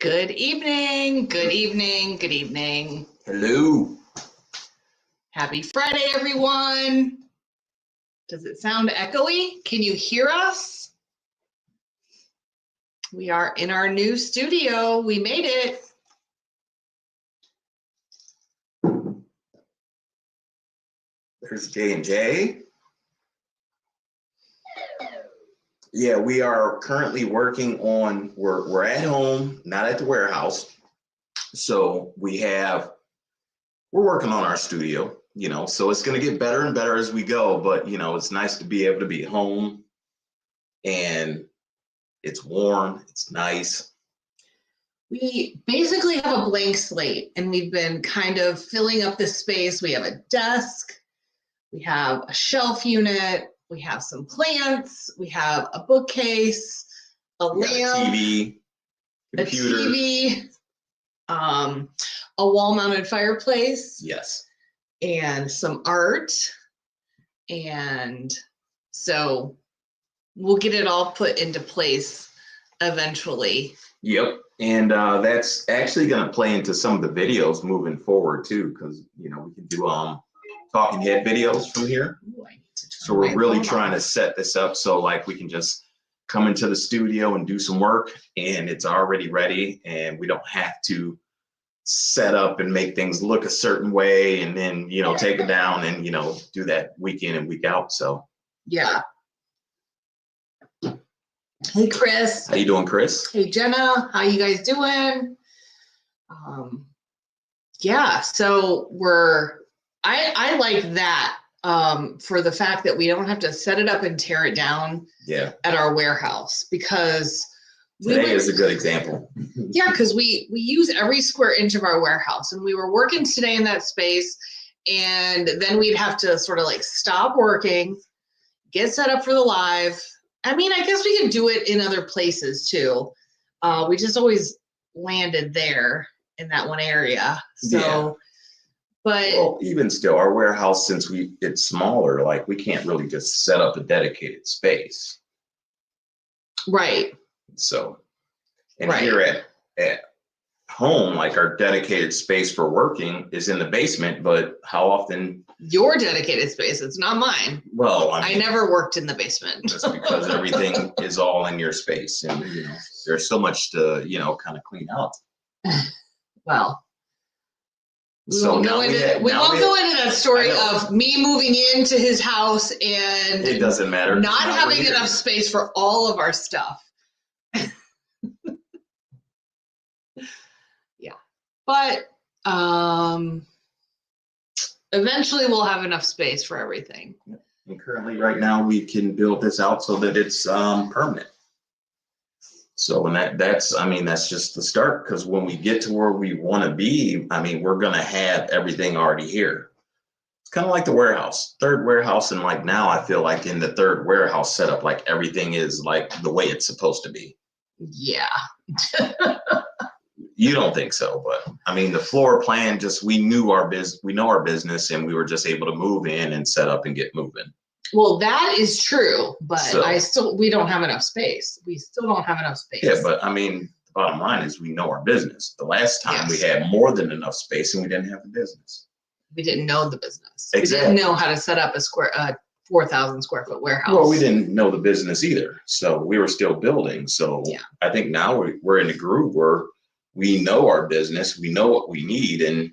Good evening, good evening, good evening. Hello. Happy Friday, everyone. Does it sound echoey? Can you hear us? We are in our new studio. We made it. There's J&J. Yeah, we are currently working on, we're at home, not at the warehouse. So we're working on our studio, so it's going to get better and better as we go. But, it's nice to be able to be at home and it's warm, it's nice. We basically have a blank slate and we've been kind of filling up this space. We have a desk, we have a shelf unit, we have some plants, we have a bookcase, a lamp, TV, computer. a TV, a wall-mounted fireplace. Yes. And some art. And so we'll get it all put into place eventually. Yep. And that's actually going to play into some of the videos moving forward too, because we can do talking head videos from here. Ooh, so we're really trying to set this up so like we can just come into the studio and do some work and it's already ready and we don't have to set up and make things look a certain way and then take it down and do that week in and week out. So yeah. Hey Chris. How you doing, Chris? Hey Jenna, how you guys doing? Yeah, so I like that for the fact that we don't have to set it up and tear it down at our warehouse, because today is a good example. Yeah, because we use every square inch of our warehouse, and we were working today in that space, and then we'd have to sort of like stop working, get set up for the live. I mean, I guess we could do it in other places too. We just always landed there in that one area. So, but well, even still, our warehouse, since it's smaller, like we can't really just set up a dedicated space. Right. So, and here at home, like our dedicated space for working is in the basement, but how often? Your dedicated space, it's not mine. Well, I never worked in the basement. That's because everything is all in your space and, there's so much to, kind of clean out. Well, we so won't go into that story of me moving into his house and it doesn't matter. Not having enough space for all of our stuff. Yeah. But eventually we'll have enough space for everything. And currently right now we can build this out so that it's permanent. So and that's just the start, because when we get to where we want to be, we're going to have everything already here. It's kind of like the warehouse, third warehouse, and like now I feel like in the third warehouse setup, like everything is like the way it's supposed to be. Yeah. You don't think so, but the floor plan, we know our business and we were just able to move in and set up and get moving. Well, that is true, but we don't have enough space. We still don't have enough space. Yeah, but the bottom line is we know our business. The last time we had more than enough space and we didn't have the business. We didn't know the business. Exactly. We didn't know how to set up a 4,000 square foot warehouse. Well, we didn't know the business either. So we were still building. So I think now we're in a groove where we know our business, we know what we need, and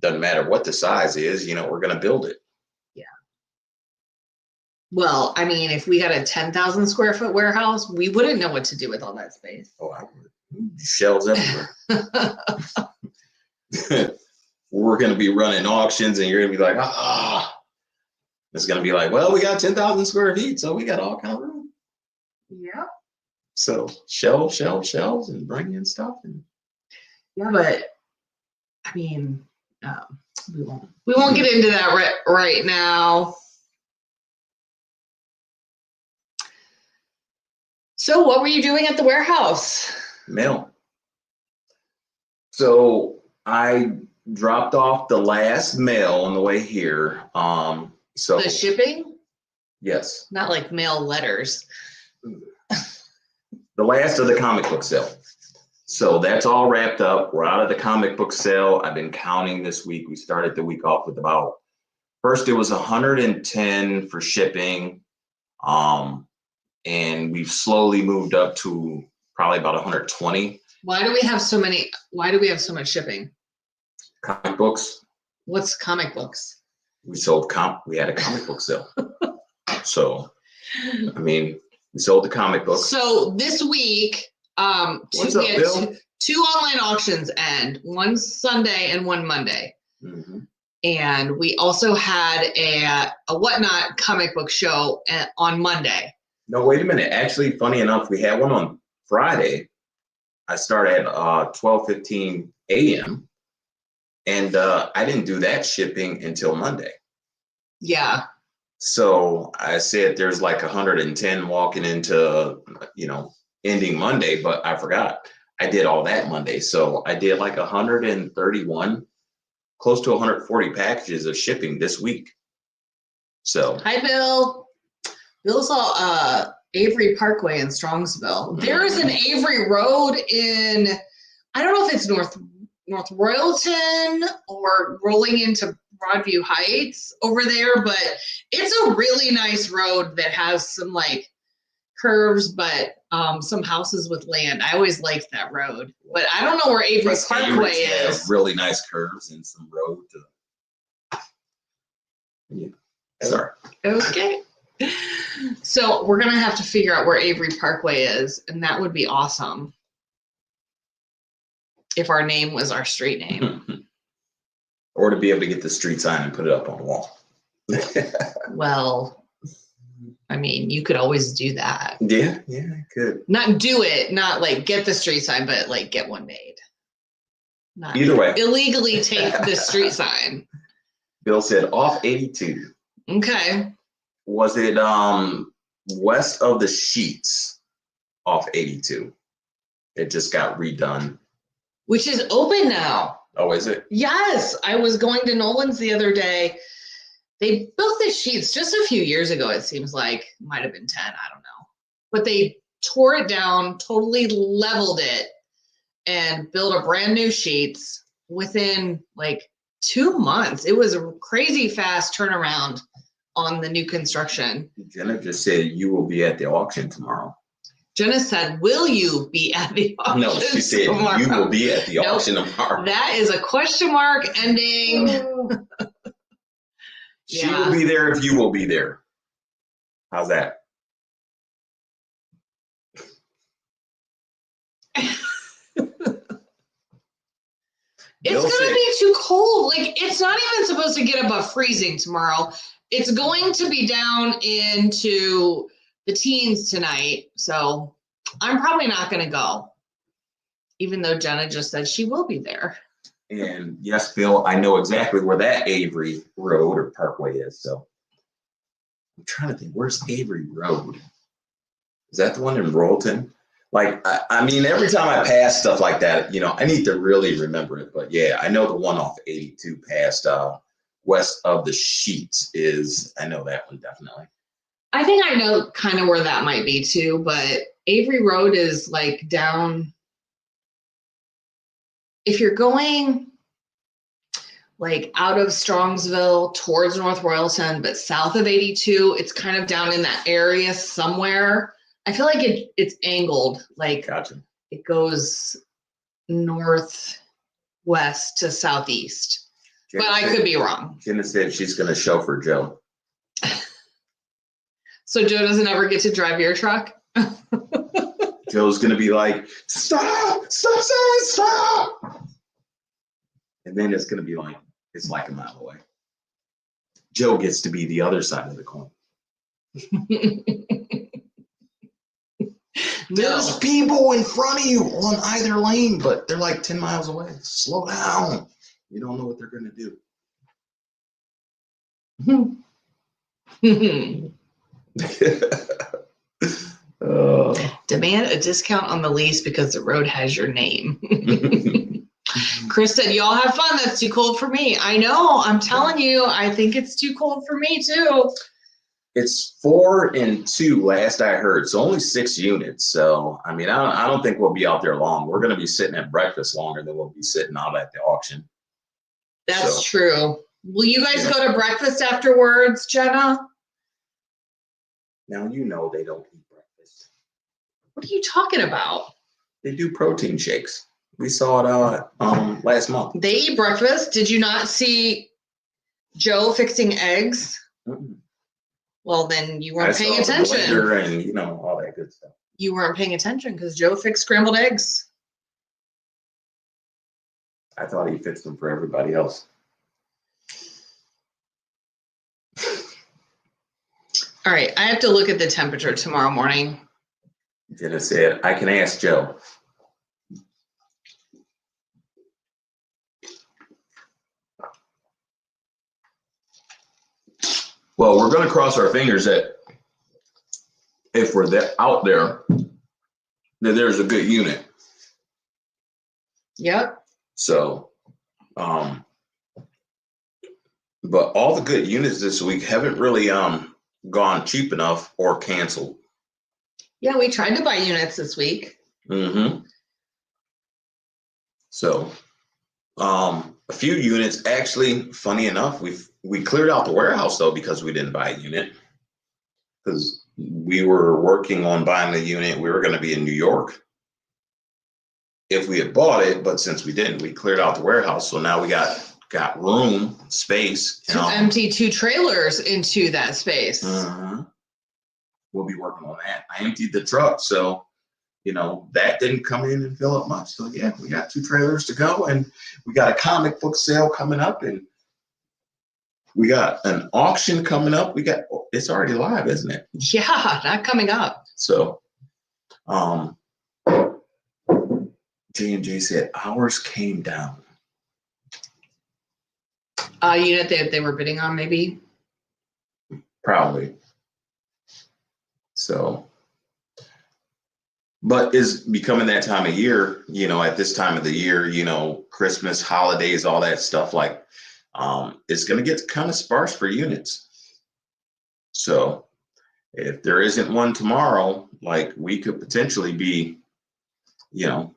doesn't matter what the size is, we're going to build it. Yeah. Well, if we got a 10,000 square foot warehouse, we wouldn't know what to do with all that space. Oh, I would. Shelves everywhere. We're going to be running auctions and you're going to be like, it's going to be like, well, we got 10,000 square feet, so we got all kind of room. Yeah. So shelves and bring in stuff. Yeah, but we won't get into that right now. So what were you doing at the warehouse? Mail. So I dropped off the last mail on the way here. So the shipping? Yes. Not like mail letters. The last of the comic book sale. So that's all wrapped up. We're out of the comic book sale. I've been counting this week. We started the week off with about, first it was 110 for shipping. And we've slowly moved up to probably about 120 Why do we have so much shipping? comic books. What's comic books? We had a comic book sale. So, I mean, we sold the comic books. So this week, What's up, Bill? two online auctions end, one Sunday and one Monday. Mm-hmm. And we also had a Whatnot comic book show on Monday. No, wait a minute. Actually, funny enough, we had one on Friday. I started at 12:15 a.m. and I didn't do that shipping until Monday. Yeah. So I said there's like 110 walking into, ending Monday, but I forgot. I did all that Monday. So I did like 131, close to 140 packages of shipping this week. So. Hi, Bill. Bill's all Avery Parkway in Strongsville. There is an Avery Road in, I don't know if it's North Royalton or rolling into Broadview Heights over there, but it's a really nice road that has some like curves, but some houses with land. I always liked that road, but I don't know where Avery Parkway is. Really nice curves and some road. Yeah. Sorry. Okay. So we're gonna have to figure out where Avery Parkway is, and that would be awesome if our name was our street name. Or to be able to get the street sign and put it up on the wall. Well, I mean, you could always do that. Yeah, I could. Not do it, not like get the street sign, but like get one made. Not Either way. Illegally take the street sign. Bill said off 82. Okay. Was it west of the Sheets off 82? It just got redone. Which is open now. Oh, is it? Yes. I was going to Nolan's the other day. They built the Sheets just a few years ago, it seems like. Might have been 10, I don't know. But they tore it down, totally leveled it, and built a brand new Sheets within like 2 months. It was a crazy fast turnaround on the new construction. Jenna just said you will be at the auction tomorrow. Jenna said, will you be at the auction No, she said tomorrow? You will be at the auction tomorrow. That is a question mark ending. She will be there if you will be there. How's that? It's going to be too cold. Like, it's not even supposed to get above freezing tomorrow. It's going to be down into the teens tonight. So I'm probably not going to go, even though Jenna just said she will be there. And yes, Bill, I know exactly where that Avery Road or Parkway is. So I'm trying to think, where's Avery Road? Is that the one in Royalton? Like, I mean, every time I pass stuff like that, I need to really remember it. But yeah, I know the one off 82 past west of the Sheets is, I know that one definitely. I think I know kind of where that might be too, but Avery Road is like down. If you're going like out of Strongsville towards North Royalton, but south of 82, it's kind of down in that area somewhere. I feel like it's angled, like Gotcha. It goes northwest to southeast. Jenna but I could be wrong. Jenna said she's going to chauffeur Joe. So Joe doesn't ever get to drive your truck? Joe's going to be like, stop. And then it's going to be like, it's like a mile away. Joe gets to be the other side of the coin. There's people in front of you on either lane, but they're like 10 miles away. Slow down. You don't know what they're going to do. Demand a discount on the lease because the road has your name. Chris said, y'all have fun. That's too cold for me. I know. I'm telling you, I think it's too cold for me too. It's 4 and 2 last I heard. So only 6 units. So, I mean, I don't think we'll be out there long. We're going to be sitting at breakfast longer than we'll be sitting out at the auction. That's true. Will you guys go to breakfast afterwards, Jenna? Now, you know they don't eat breakfast. What are you talking about? They do protein shakes. We saw it last month. They eat breakfast. Did you not see Joe fixing eggs? Mm-mm. Well, then you weren't paying attention. And, you know, all that good stuff. You weren't paying attention because Joe fixed scrambled eggs. I thought he fixed them for everybody else. All right, I have to look at the temperature tomorrow morning. Jenna said, I can ask Joe. Well, we're going to cross our fingers that if we're out there, that there's a good unit. Yep. So, but all the good units this week haven't really gone cheap enough or canceled. Yeah, we tried to buy units this week. Mm-hmm. So, a few units actually, funny enough, we cleared out the warehouse though because we didn't buy a unit. Because we were working on buying the unit. We were going to be in New York if we had bought it, but since we didn't, we cleared out the warehouse. So now we got room, space. To empty 2 trailers into that space. Mm-hmm. We'll be working on that. I emptied the truck, so you know that didn't come in and fill up much. So yeah, we got 2 trailers to go, and we got a comic book sale coming up, and we got an auction coming up. It's already live, isn't it? Yeah, not coming up. So, J&J said ours came down. Unit that they were bidding on, maybe. Probably. So, but it's becoming that time of year, you know, at this time of the year, you know, Christmas, holidays, all that stuff, like, it's going to get kind of sparse for units. So if there isn't one tomorrow, like we could potentially be, you know,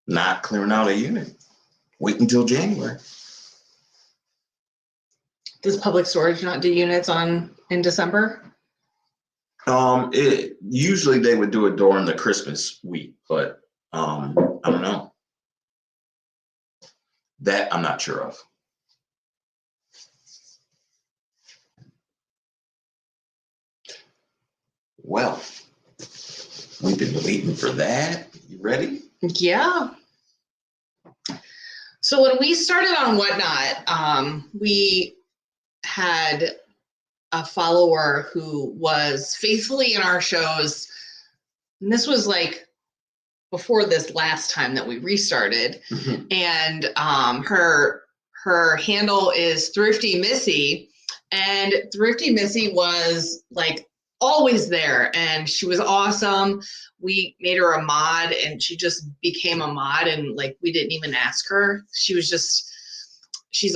not clearing out a unit. Wait until January. Does Public Storage not do units in December? Usually they would do it during the Christmas week, but I don't know. That I'm not sure of. Well, we've been waiting for that. You ready? Yeah. So when we started on Whatnot, we had a follower who was faithfully in our shows. And this was like before this last time that we restarted. Mm-hmm. And her handle is Thrifty Missy. And Thrifty Missy was like always there, and she was awesome. We made her a mod, and she just became a mod, and like we didn't even ask her. She's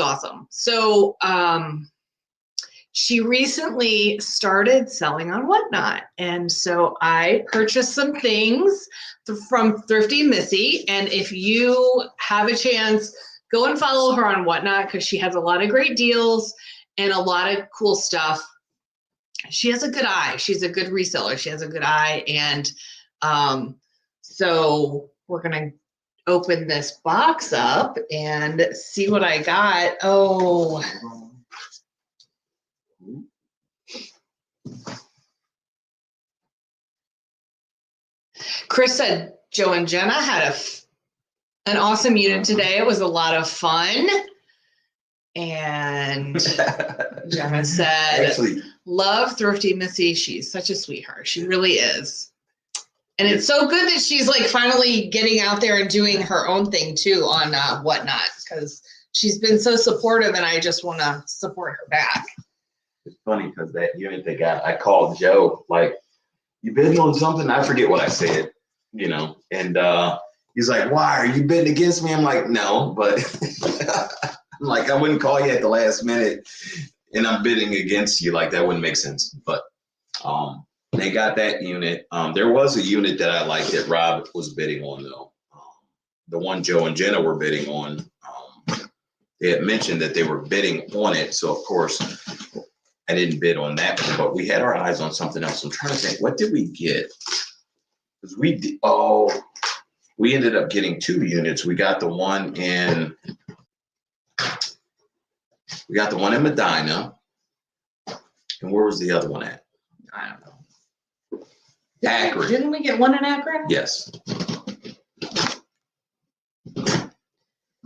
awesome. So she recently started selling on Whatnot, and so I purchased some things from Thrifty Missy. And if you have a chance, go and follow her on Whatnot because she has a lot of great deals and a lot of cool stuff. She has a good eye. She's a good reseller. She has a good eye. And so we're going to open this box up and see what I got. Oh. Chris said Joe and Jenna had an awesome unit today. It was a lot of fun. And Jenna said, actually, love Thrifty Missy. She's such a sweetheart. She really is. And it's so good that she's like finally getting out there and doing her own thing too on Whatnot, because she's been so supportive, and I just want to support her back. It's funny because that unit they got, I called Joe, like, you bidding on something? I forget what I said, you know, and he's like, why, are you bidding against me? I'm like, no, but I'm like, I wouldn't call you at the last minute and I'm bidding against you, like that wouldn't make sense. But they got that unit. There was a unit that I liked that Rob was bidding on though. The one Joe and Jenna were bidding on. They had mentioned that they were bidding on it, so of course I didn't bid on that one, but we had our eyes on something else. I'm trying to think, what did we get? Because we ended up getting 2 units. We got the one in Medina. And where was the other one at? I don't know. Akron. Didn't we get one in Akron? Yes.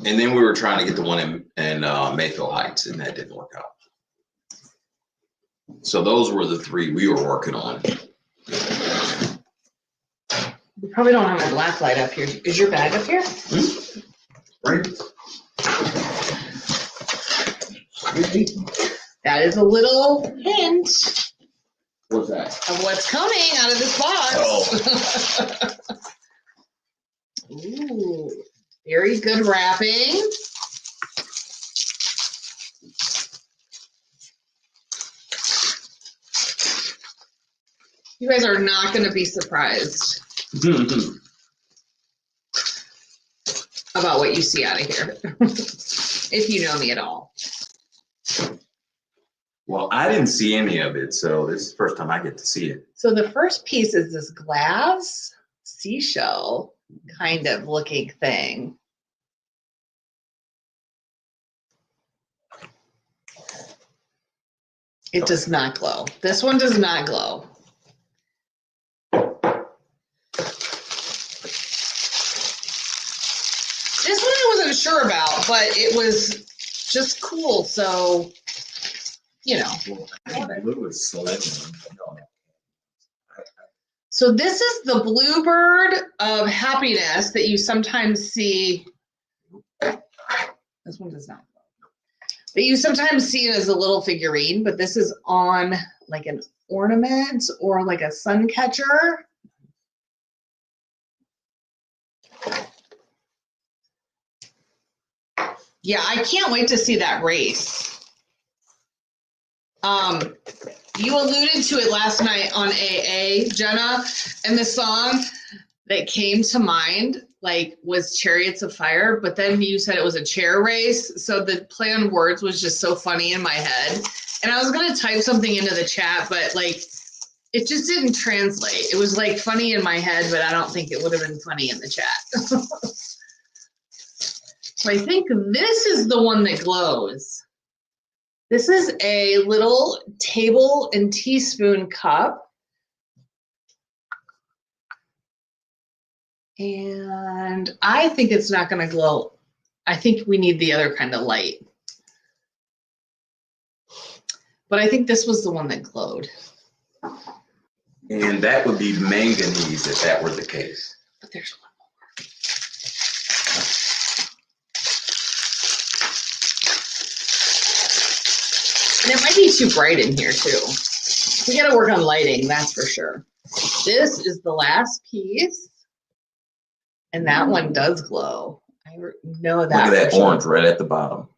And then we were trying to get the one in Mayfield Heights, and that didn't work out. So those were the 3 we were working on. We probably don't have a black light up here. Is your bag up here? Right. That is a little hint What's that? of what's coming out of this box. Oh. Ooh, very good wrapping. You guys are not going to be surprised about what you see out of here, if you know me at all. Well, I didn't see any of it, so this is the first time I get to see it. So the first piece is this glass seashell kind of looking thing. It does not glow. This one does not glow. This one I wasn't sure about, but it was just cool. So, you know. So this is the bluebird of happiness that you sometimes see. This one does not glow. But you sometimes see it as a little figurine, but this is on like an ornament or like a sun catcher. Yeah, I can't wait to see that race. You alluded to it last night on AA, Jenna, and the song that came to mind like was Chariots of Fire, but then you said it was a chair race. So the play on words was just so funny in my head. And I was gonna type something into the chat, but like it just didn't translate. It was like funny in my head, but I don't think it would have been funny in the chat. So I think this is the one that glows. This is a little table and teaspoon cup. And I think it's not going to glow. I think we need the other kind of light. But I think this was the one that glowed. And that would be manganese if that were the case. But there's one. And it might be too bright in here too. We got to work on lighting, that's for sure. This is the last piece. And that one does glow. I know that. Look at that orange right at the bottom.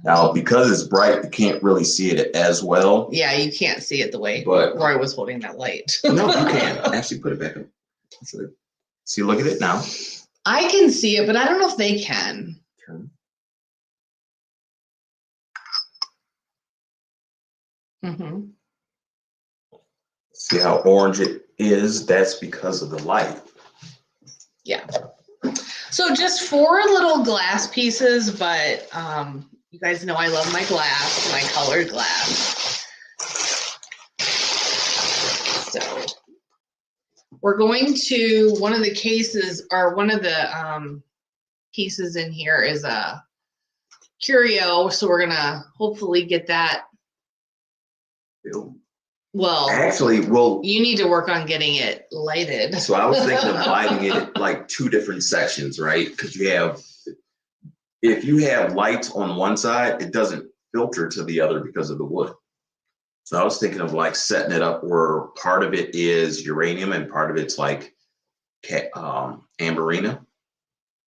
Now, because it's bright, you can't really see it as well. Yeah, you can't see it the way But Roy was holding that light. no, you can. Actually, put it back up. See, look at it now. I can see it, but I don't know if they can. Mm-hmm. See how orange it is? That's because of the light. Yeah. So just 4 little glass pieces, but you guys know I love my glass, my colored glass. So we're going to, one of the cases, or one of the pieces in here is a curio. So we're gonna hopefully get that. Well, actually, well, you need to work on getting it lighted. So I was thinking of lighting it like 2 different sections, right? Because if you have lights on one side, it doesn't filter to the other because of the wood. So I was thinking of like setting it up where part of it is uranium and part of it's like amberina.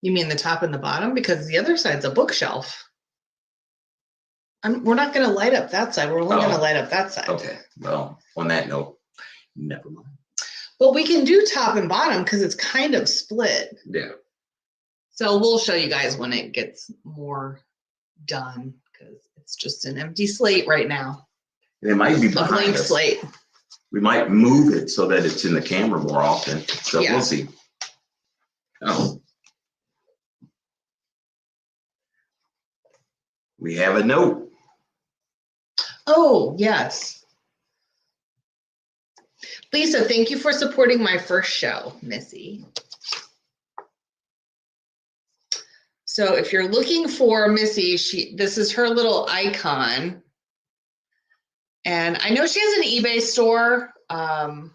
You mean the top and the bottom? Because the other side's a bookshelf. We're not gonna light up that side. We're only gonna light up that side. Okay, well, on that note, never mind. But we can do top and bottom because it's kind of split. Yeah. So we'll show you guys when it gets more done because it's just an empty slate right now. And it might be A behind blank us. slate. We might move it so that it's in the camera more often. So Yeah. we'll see. Oh. We have a note. Oh, yes. Lisa, thank you for supporting my first show, Missy. So if you're looking for Missy, this is her little icon. And I know she has an eBay store. And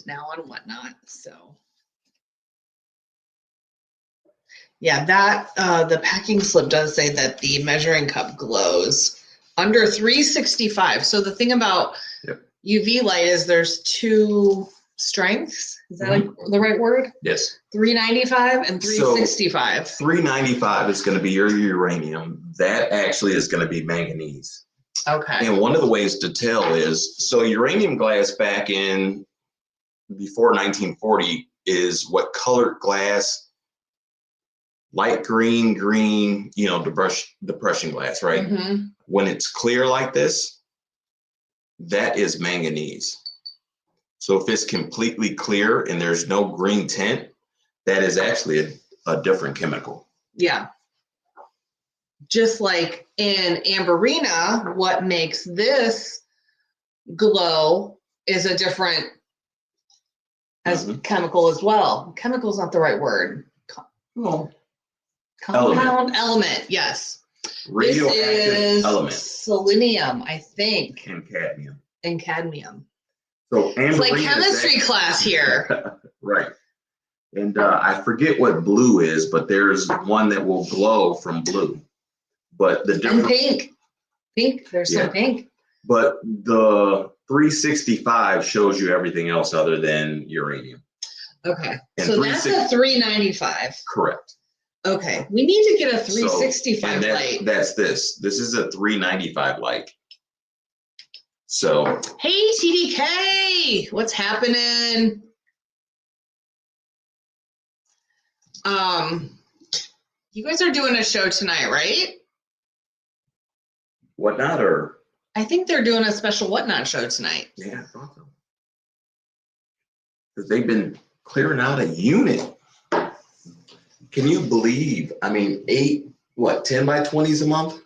now on Whatnot, so. Yeah, that the packing slip does say that the measuring cup glows under 365. So the thing about UV light is there's two strengths. Is that the right word? Yes. 395 and 365. So 395 is going to be your uranium. That actually is going to be manganese. Okay. And one of the ways to tell is, so uranium glass back in before 1940 is what colored glass, light green, depression glass, right? Mm-hmm. When it's clear like this, that is manganese. So if it's completely clear and there's no green tint, that is actually a different chemical. Yeah. Just like in Amberina, what makes this glow is a different chemical as well. Chemical is not the right word. Well, compound element, yes. Radioactive element. Selenium, I think. And cadmium. So it's like chemistry class here. Right. And I forget what blue is, but there's one that will glow from blue. But the difference. And pink. There's some pink. But the 365 shows you everything else other than uranium. Okay. And so that's a 395. Correct. Okay. We need to get a 365 light. That's this. This is a 395 light. So. Hey, TDK. What's happening? You guys are doing a show tonight, right? Whatnot or? I think they're doing a special Whatnot show tonight. Yeah, I thought so. Because they've been clearing out a unit. Can you believe? I mean, 10 by 20s a month?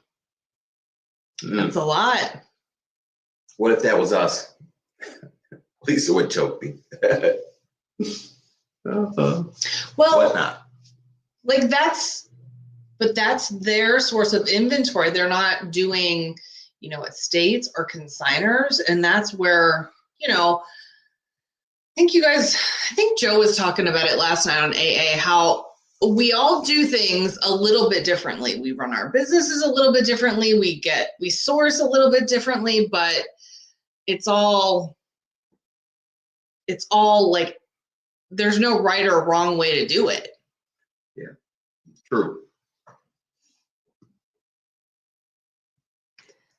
That's a lot. What if that was us? Lisa would choke me. Well, Whatnot. Like that's their source of inventory. They're not doing, estates or consigners. And that's where, I think Joe was talking about it last night on AA, how we all do things a little bit differently. We run our businesses a little bit differently. We source a little bit differently, but it's all like, there's no right or wrong way to do it. Yeah, true.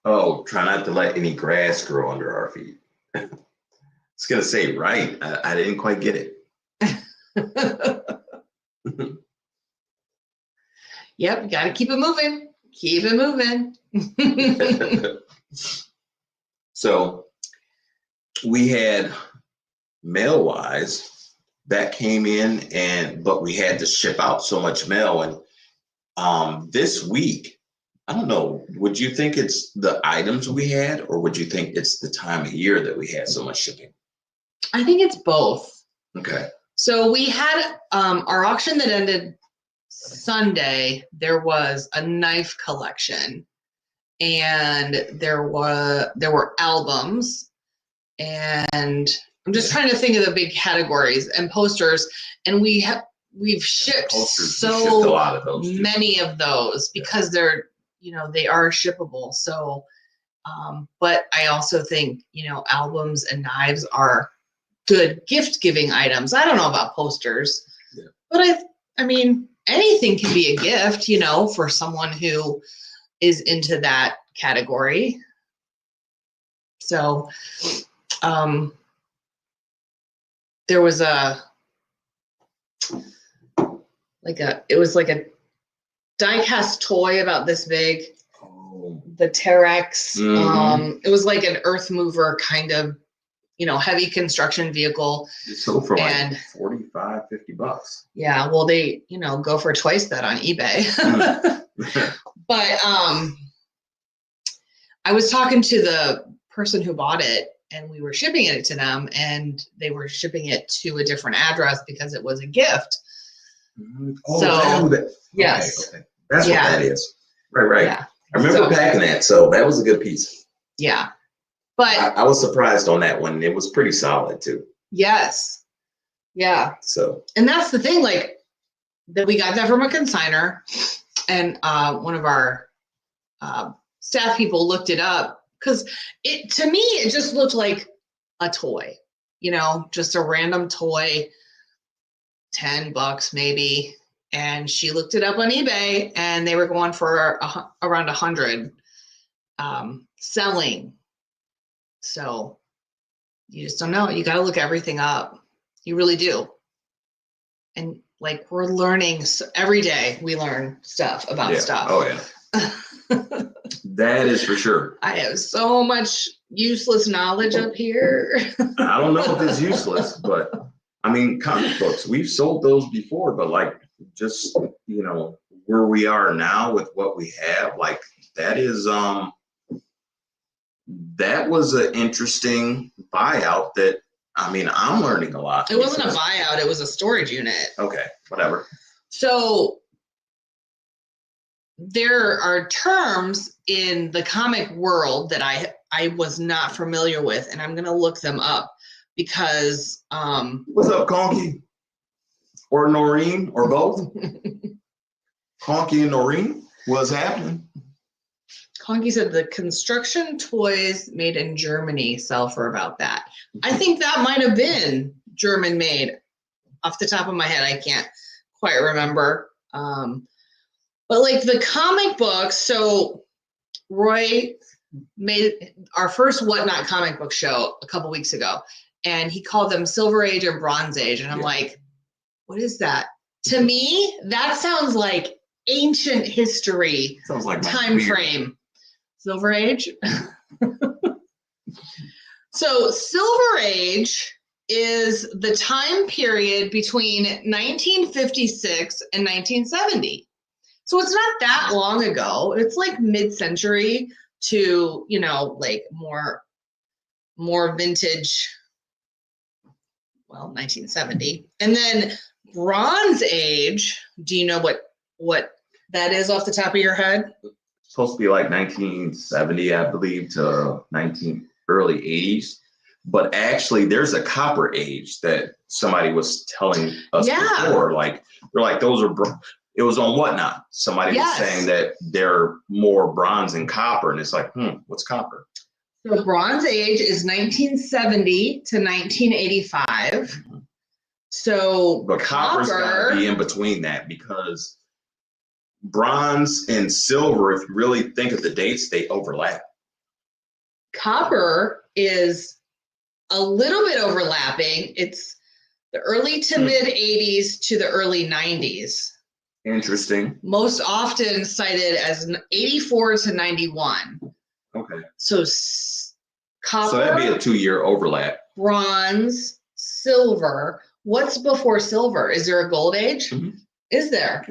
Oh, try not to let any grass grow under our feet. I was going to say, right. I didn't quite get it. Yep, got to keep it moving. Keep it moving. So we had mail-wise that came in, but we had to ship out so much mail. And this week, I don't know, would you think it's the items we had, or would you think it's the time of year that we had so much shipping? I think it's both. Okay. So we had our auction that ended Sunday. There was a knife collection, and there were albums, and I'm just trying to think of the big categories, and posters, and we've shipped so a lot of those many of those because they're, they are shippable. So, but I also think, albums and knives are good gift giving items. I don't know about posters, but I mean, anything can be a gift, you know, for someone who is into that category. So, there was it was like a die-cast toy about this big, the Terex. It was like an earth mover kind of, you know, heavy construction vehicle. It sold for And like 45, $50. yeah, well, they, you know, go for twice that on eBay. But I was talking to the person who bought it, and we were shipping it to them, and they were shipping it to a different address because it was a gift. Oh, So, that, yes. Okay. That's what that is. Right. Yeah. I remember packing that, so that was a good piece. Yeah. But I was surprised on that one. It was pretty solid too. yes. Yeah. So. And that's the thing, like, that we got that from a consignor, and one of our staff people looked it up, because to me it just looked like a toy, you know, just a random toy, $10 maybe. And she looked it up on eBay, and they were going for around 100, selling. So you just don't know. You got to look everything up. You really do. And like, we're learning every day. We learn stuff about stuff. Oh yeah. That is for sure. I have so much useless knowledge up here. I don't know if it's useless, but I mean, comic books, we've sold those before, but like, just, you know, where we are now with what we have, like, that is, that was an interesting buyout that, I mean, I'm learning a lot. It wasn't a buyout, it was a storage unit. Okay, whatever. So there are terms in the comic world that I was not familiar with, and I'm going to look them up because what's up, Conky? Or Noreen, or both? Conky and Noreen, what's happening? Conky said the construction toys made in Germany sell for about that. I think that might have been German made. Off the top of my head, I can't quite remember. But like the comic books, so Roy made our first Whatnot comic book show a couple weeks ago, and he called them Silver Age and Bronze Age. And I'm like, what is that? To me, that sounds like ancient history. Sounds like time frame. Silver Age. So Silver Age is the time period between 1956 and 1970. So it's not that long ago. It's like mid-century to, you know, like more vintage, well, 1970. And then Bronze Age, do you know what that is off the top of your head? It's supposed to be like 1970, I believe, to early 80s. But actually, there's a Copper Age that somebody was telling us before. Like, they're like, those are, it was on Whatnot. Somebody was saying that they're more bronze and copper. And it's like, what's copper? So Bronze Age is 1970 to 1985. Mm-hmm. So, but copper's got to be in between that, because bronze and silver, if you really think of the dates, they overlap. Copper is a little bit overlapping. It's the early to mid 80s to the early 90s. Interesting. Most often cited as 84 to 91. Okay. So copper. So that'd be a 2-year overlap. Bronze, silver. What's before silver? Is there a gold age? Mm-hmm. Is there?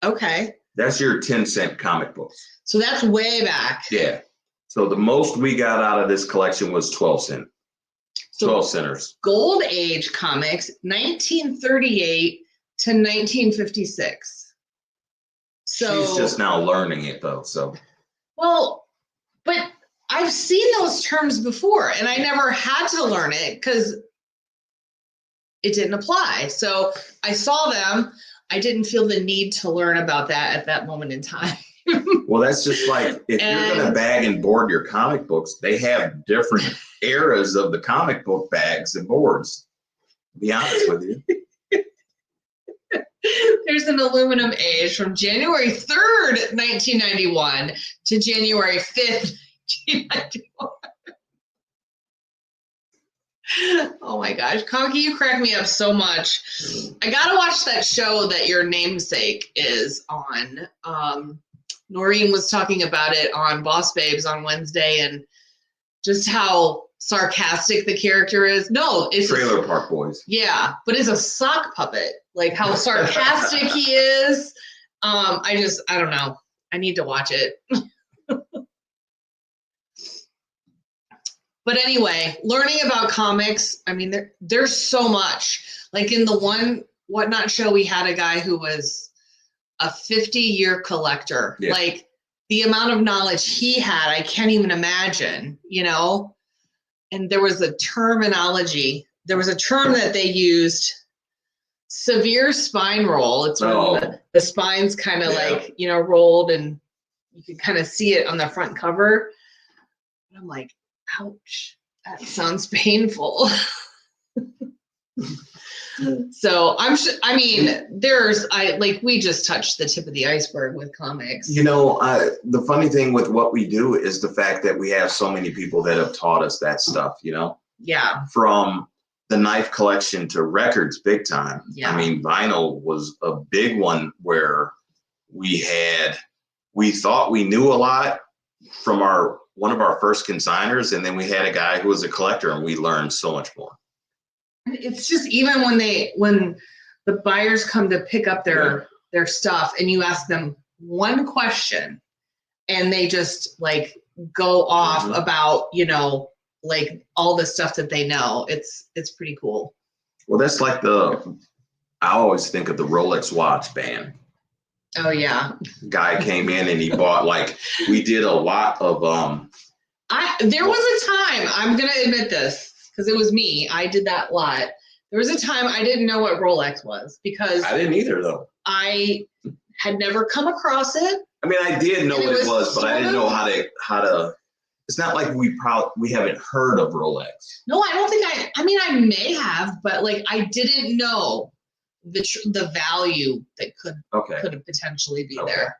Okay. That's your 10-cent comic books. So that's way back. Yeah. So the most we got out of this collection was 12 cent. 12 centers. Gold Age comics, 1938 to 1956. So she's just now learning it though. So well, but I've seen those terms before, and I never had to learn it because it didn't apply. So I saw them. I didn't feel the need to learn about that at that moment in time. Well, that's just like, if you're going to bag and board your comic books, they have different eras of the comic book bags and boards. To be honest with you. There's an aluminum age from January 3rd, 1991 to January 5th, 1991. Oh my gosh, Conky, you crack me up so much. I gotta watch that show that your namesake is on. Noreen was talking about it on Boss Babes on Wednesday, and just how sarcastic the character is. No, it's Trailer Park Boys. Yeah, but it's a sock puppet. Like how sarcastic he is. I don't know. I need to watch it. But anyway, learning about comics, I mean, there's so much. Like in the one Whatnot show, we had a guy who was a 50-year collector. Yeah. Like the amount of knowledge he had, I can't even imagine, you know? And there was a terminology. There was a term that they used, severe spine roll. It's when the spine's kind of like, you know, rolled, and you can kind of see it on the front cover. And I'm like, ouch, that sounds painful. So we just touched the tip of the iceberg with comics. You know, the funny thing with what we do is the fact that we have so many people that have taught us that stuff, you know? Yeah. From the knife collection to records, big time. Yeah. I mean, vinyl was a big one where we thought we knew a lot from one of our first consigners, and then we had a guy who was a collector, and we learned so much more. It's just even when the buyers come to pick up their stuff, and you ask them one question, and they just like go off about, you know, like all the stuff that they know. It's pretty cool. Well, that's like I always think of the Rolex watch band. Oh yeah. Guy came in and he bought, like, we did a lot of there was a time, I'm gonna admit this, because it was me. I did that a lot. There was a time I didn't know what Rolex was, because I didn't either, though. I had never come across it. I mean, I did know what it was, but I didn't know how to. It's not like we haven't heard of Rolex. No, I don't think I mean, I may have, but like I didn't know the value that could potentially be there.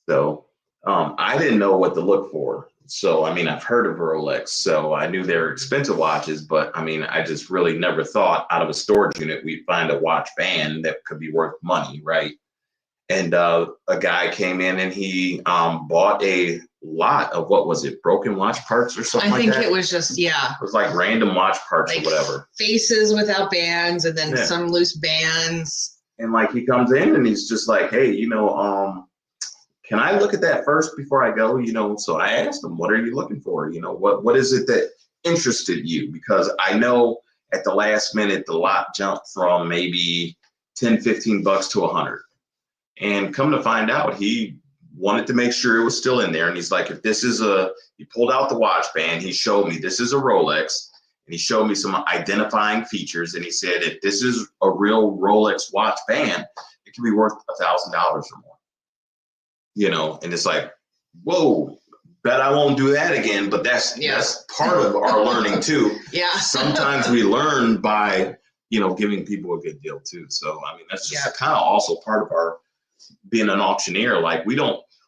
So I didn't know what to look for. So, I mean, I've heard of Rolex, so I knew they're expensive watches, but I mean, I just really never thought out of a storage unit we'd find a watch band that could be worth money, right? And a guy came in and he bought a lot of, what was it, broken watch parts or something like that? I think it was just, It was like random watch parts like or whatever. Faces without bands, and then some loose bands. And like he comes in and he's just like, hey, you know, can I look at that first before I go? You know, so I asked him, what are you looking for? You know, what is it that interested you? Because I know at the last minute, the lot jumped from maybe 10, 15 bucks to 100. And come to find out, he wanted to make sure it was still in there. And he's like, if this is he pulled out the watch band, he showed me this is a Rolex, and he showed me some identifying features. And he said, if this is a real Rolex watch band, it can be worth $1,000 or more. You know, and it's like, whoa, bet I won't do that again. But that's part of our learning too. Yeah. Sometimes we learn by, you know, giving people a good deal too. So, I mean, that's just kind of also part of our being an auctioneer. Like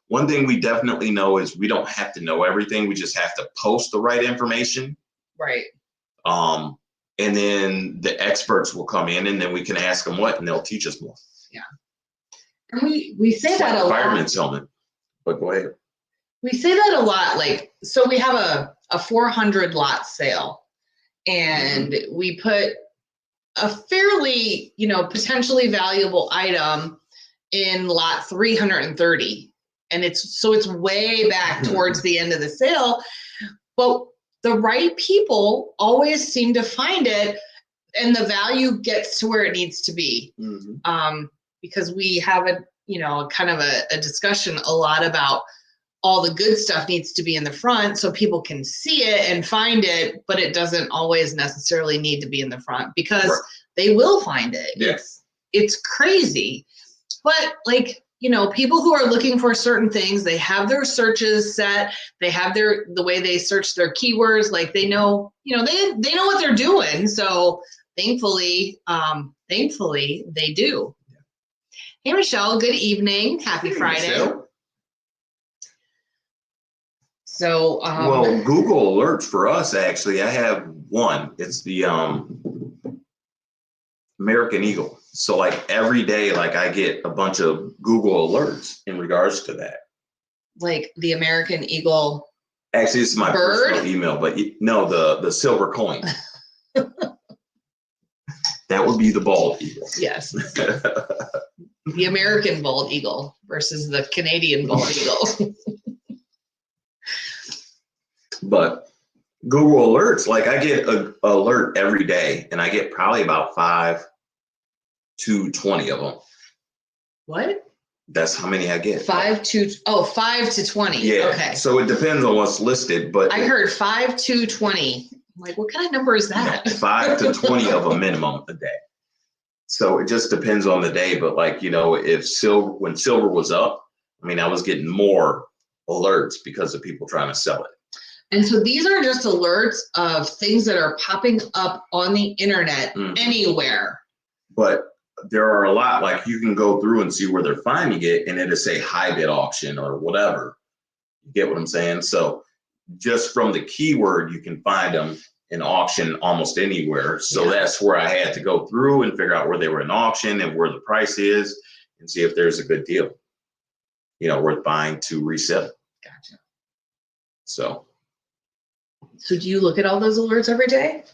one thing we definitely know is we don't have to know everything. We just have to post the right information. Right. And then the experts will come in, and then we can ask them and they'll teach us more. Yeah. And we say that a lot. Fireman's helmet. But go ahead. We say that a lot. Like, so we have a 400 lot sale, and we put a fairly, you know, potentially valuable item in lot 330. And it's way back towards the end of the sale. But the right people always seem to find it, and the value gets to where it needs to be. Because we have kind of a discussion a lot about all the good stuff needs to be in the front so people can see it and find it, but it doesn't always necessarily need to be in the front, because they will find it. It's crazy. But like, you know, people who are looking for certain things, they have their searches set, they have the way they search their keywords, like they know, you know, they know what they're doing. So thankfully they do. Hey, Michelle, good evening. Happy Hey, Friday. Michelle. So, Well, Google Alerts for us, actually, I have one. It's the American Eagle. So like every day, like I get a bunch of Google alerts in regards to that. like the American Eagle. Actually, this is my Bird? personal email, but no, the silver coin. That would be the bald eagle. Yes. The American bald eagle versus the Canadian bald eagle. But Google Alerts, like I get an alert every day, and I get probably about 5 to 20 of them. What? That's how many I get. 5 to 20. Yeah. Okay. So it depends on what's listed, but I heard 5 to 20. I'm like, what kind of number is that? 5 to 20 of a minimum a day. So it just depends on the day. But like, you know, when silver was up, I mean, I was getting more alerts because of people trying to sell it. And so these are just alerts of things that are popping up on the internet anywhere. But there are a lot, like you can go through and see where they're finding it, and it'll say high bid auction or whatever. You get what I'm saying? So just from the keyword, you can find them in auction almost anywhere. So that's where I had to go through and figure out where they were in auction and where the price is and see if there's a good deal, you know, worth buying to resell. Gotcha. So do you look at all those alerts every day?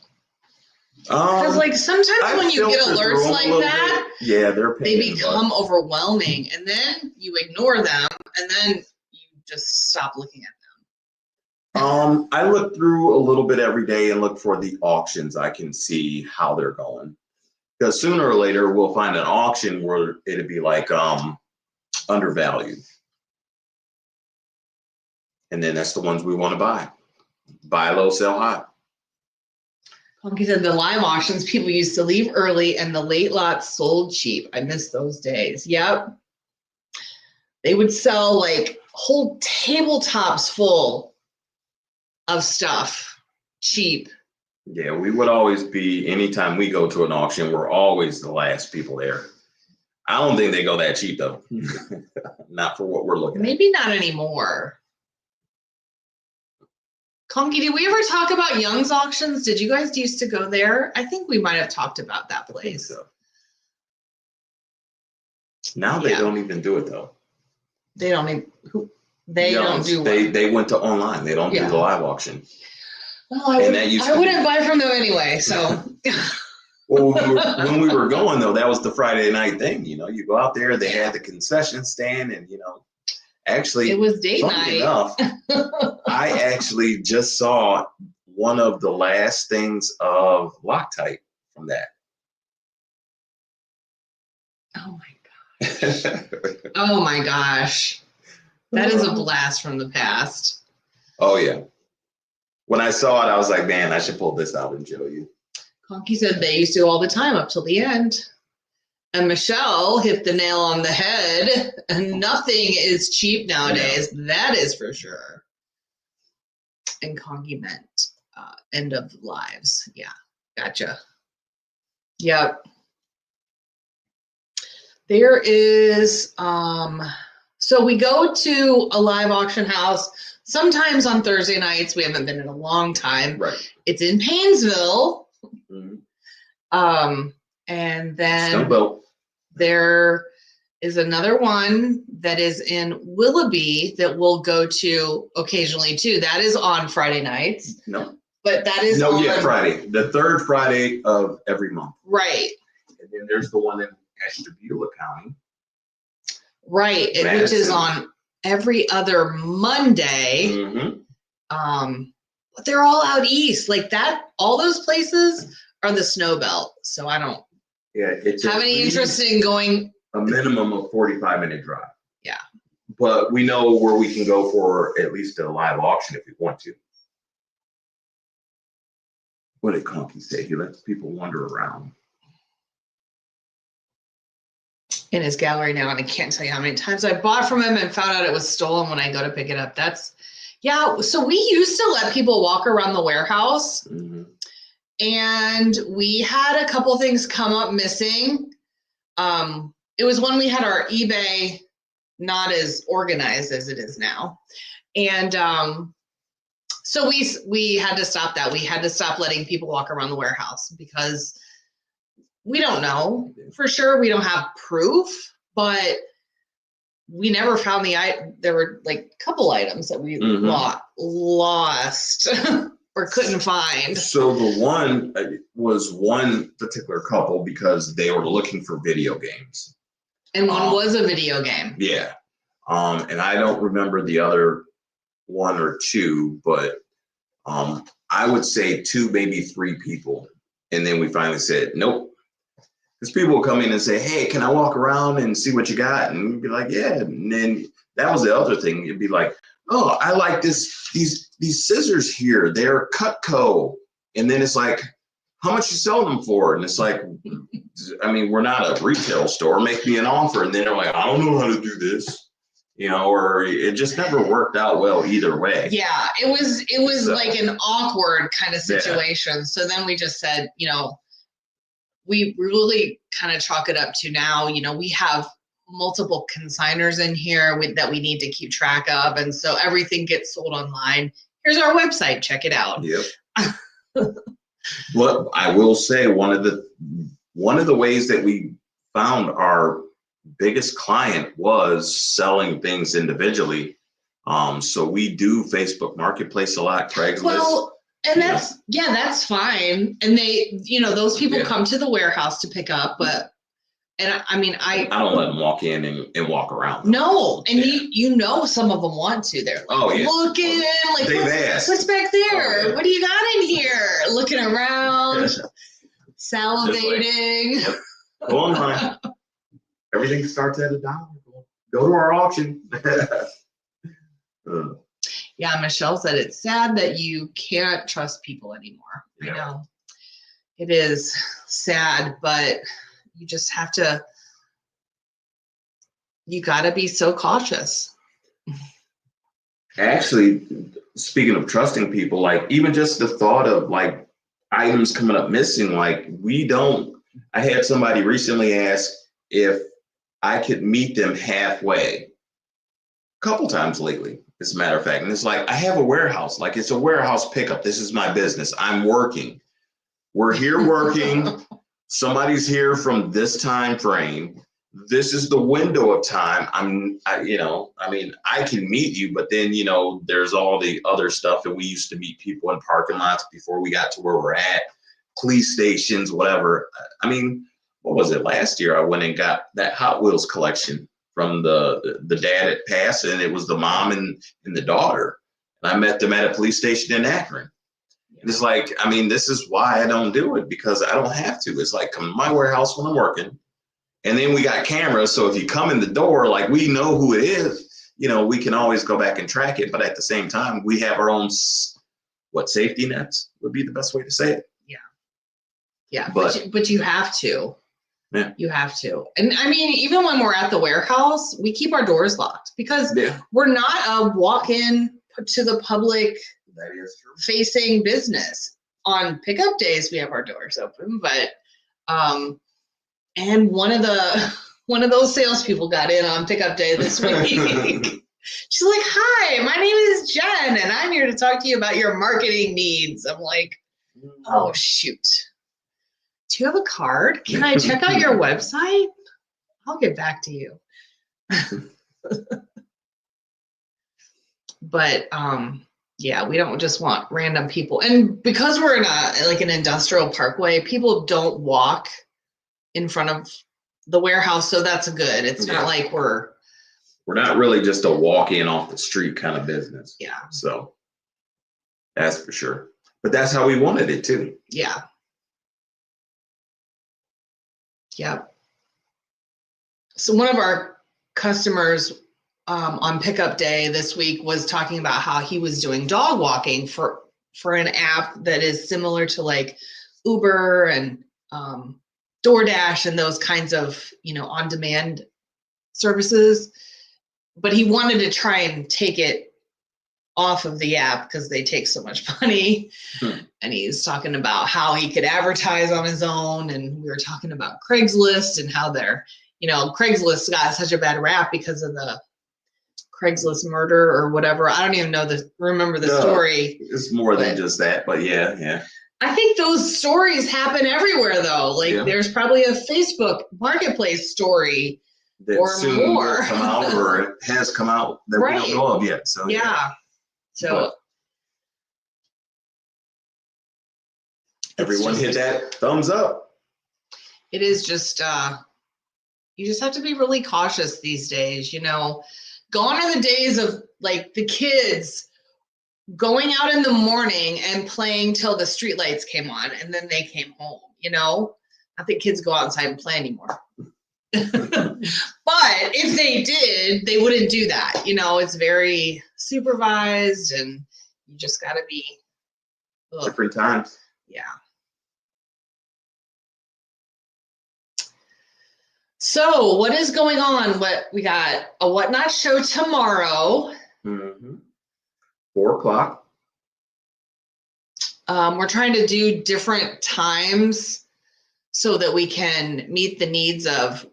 Because like sometimes when you get alerts like that, yeah, they become overwhelming, and then you ignore them, and then you just stop looking at them. I look through a little bit every day and look for the auctions. I can see how they're going, because sooner or later we'll find an auction where it'd be like undervalued, and then that's the ones we want to buy. Buy low, sell high. Punky said the live auctions people used to leave early and the late lots sold cheap. I miss those days. Yep. They would sell like whole tabletops full of stuff cheap. Yeah, we would always be, anytime we go to an auction, we're always the last people there. I don't think they go that cheap though. Not for what we're looking at. Maybe not anymore. Conky, did we ever talk about Young's Auctions? Did you guys used to go there? I think we might have talked about that place. So. Now they don't even do it though. They don't even, don't do they went to online. They don't do the live auction. Well, I wouldn't buy from them anyway, so. Well, when we were going though, that was the Friday night thing. You know, you go out there, they had the concession stand, and you know, actually, it was date funny night. Enough, I actually just saw one of the last things of Loctite from that. Oh my gosh. Oh my gosh. That is a blast from the past. Oh yeah. When I saw it, I was like, man, I should pull this out and show you. Conky said they used to all the time up till the end. And Michelle hit the nail on the head. Nothing is cheap nowadays. Yeah. That is for sure. And Conky meant end of lives. Yeah, gotcha. Yep. There is, so we go to a live auction house sometimes on Thursday nights. We haven't been in a long time. Right. It's in Paynesville. And then there is another one that is in Willoughby that we'll go to occasionally too. That is on Friday nights. No. But that is Friday. The third Friday of every month. Right. And then there's the one in Ashtabula County. Right, which is on every other Monday. But they're all out east. Like that, all those places are the snow belt. So I don't have any interest in going. A minimum of 45-minute drive. Yeah. But we know where we can go for at least a live auction if we want to. What did Conky say? He lets people wander around in his gallery now, and I can't tell you how many times I bought from him and found out it was stolen when I go to pick it up. So we used to let people walk around the warehouse, and we had a couple things come up missing. it was when we had our eBay not as organized as it is now. And so we had to stop that. We had to stop letting people walk around the warehouse because we don't know for sure. We don't have proof, but we never found there were like a couple items that we lost or couldn't find. So the one was one particular couple because they were looking for video games. And one was a video game. Yeah. And I don't remember the other one or two, but I would say 2, maybe 3 people. And then we finally said, nope. Because people will come in and say, hey, can I walk around and see what you got? And we'd be like, yeah. And then that was the other thing. You'd be like, oh, I like these scissors here. They're Cutco. And then it's like, how much you sell them for? And it's like, I mean, we're not a retail store. Make me an offer. And then they're like, I don't know how to do this. Or it just never worked out well either way. Yeah, it was like an awkward kind of situation. Yeah. So then we just said, we really kind of chalk it up to now, we have multiple consigners in here that we need to keep track of. And so everything gets sold online. Here's our website. Check it out. Yep. Well, I will say one of the ways that we found our biggest client was selling things individually. So we do Facebook Marketplace a lot, Craigslist. Well, and that's fine. And they, those people come to the warehouse to pick up, but, and I mean, I don't let them walk in and walk around. No. And some of them want to. They're like, looking, like, what's back there? What do you got in here? Looking around, salivating. Go online. Everything starts at $1. Go to our auction. Yeah, Michelle said it's sad that you can't trust people anymore. Yeah. I know it is sad, but you just have to, you got to be so cautious. Actually, speaking of trusting people, like even just the thought of like items coming up missing, like I had somebody recently ask if I could meet them halfway a couple times lately, as a matter of fact. And it's like, I have a warehouse, like it's a warehouse pickup. This is my business. I'm working. We're here working. Somebody's here from this time frame. This is the window of time. I can meet you, but then, there's all the other stuff that we used to meet people in parking lots before we got to where we're at, police stations, whatever. I mean, what was it? Last year, I went and got that Hot Wheels collection from the dad at passed, and it was the mom and the daughter. And I met them at a police station in Akron. And it's like, I mean, this is why I don't do it, because I don't have to. It's like, come to my warehouse when I'm working. And then we got cameras. So if you come in the door, like we know who it is, we can always go back and track it. But at the same time, we have our own, safety nets would be the best way to say it. Yeah. Yeah. But you have to. Yeah. You have to. And I mean, even when we're at the warehouse, we keep our doors locked because we're not a walk-in to the public facing business. On pickup days, we have our doors open, but and one of those salespeople got in on pickup day this week. She's like, "Hi, my name is Jen, and I'm here to talk to you about your marketing needs." I'm like, "Oh shoot. Do you have a card? Can I check out your website? I'll get back to you." But yeah, we don't just want random people. And because we're in an industrial parkway, people don't walk in front of the warehouse, so that's good. It's not like we're not really just a walk in off the street kind of business. Yeah. So that's for sure. But that's how we wanted it too. Yeah. Yeah. So one of our customers on pickup day this week was talking about how he was doing dog walking for an app that is similar to like Uber and DoorDash and those kinds of, on-demand services. But he wanted to try and take it off of the app because they take so much money. And he's talking about how he could advertise on his own. And we were talking about Craigslist and how they're you know, Craigslist got such a bad rap because of the Craigslist murder or whatever. I don't even remember the story. It's more than just that, but yeah. I think those stories happen everywhere though. Like there's probably a Facebook marketplace story that or soon more will come out or it has come out that we don't know of yet. So So everyone hit that thumbs up. It is just you just have to be really cautious these days, you know. Gone are the days of like the kids going out in the morning and playing till the streetlights came on and then they came home, you know. I think kids go outside and play anymore. But if they did, they wouldn't do that. You know, it's very supervised and you just got to be different times. Yeah. So what is going on? We got a Whatnot show tomorrow. 4:00. We're trying to do different times so that we can meet the needs of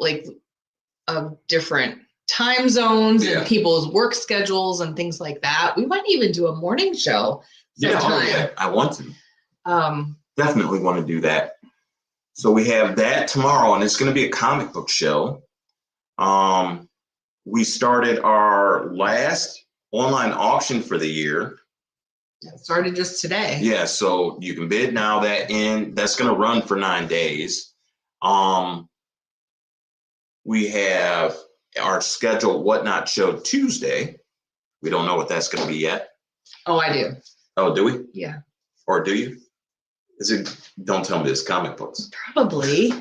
different time zones and people's work schedules and things like that. We might even do a morning show sometime. Yeah, I want to. Definitely want to do that. So we have that tomorrow, and it's going to be a comic book show. We started our last online auction for the year. It started just today. Yeah, so you can bid now. That's going to run for 9 days. We have our scheduled Whatnot show Tuesday. We don't know what that's going to be yet. Oh, I do. Oh, do we? Yeah. Or do you? Is it? Don't tell me it's comic books. Probably.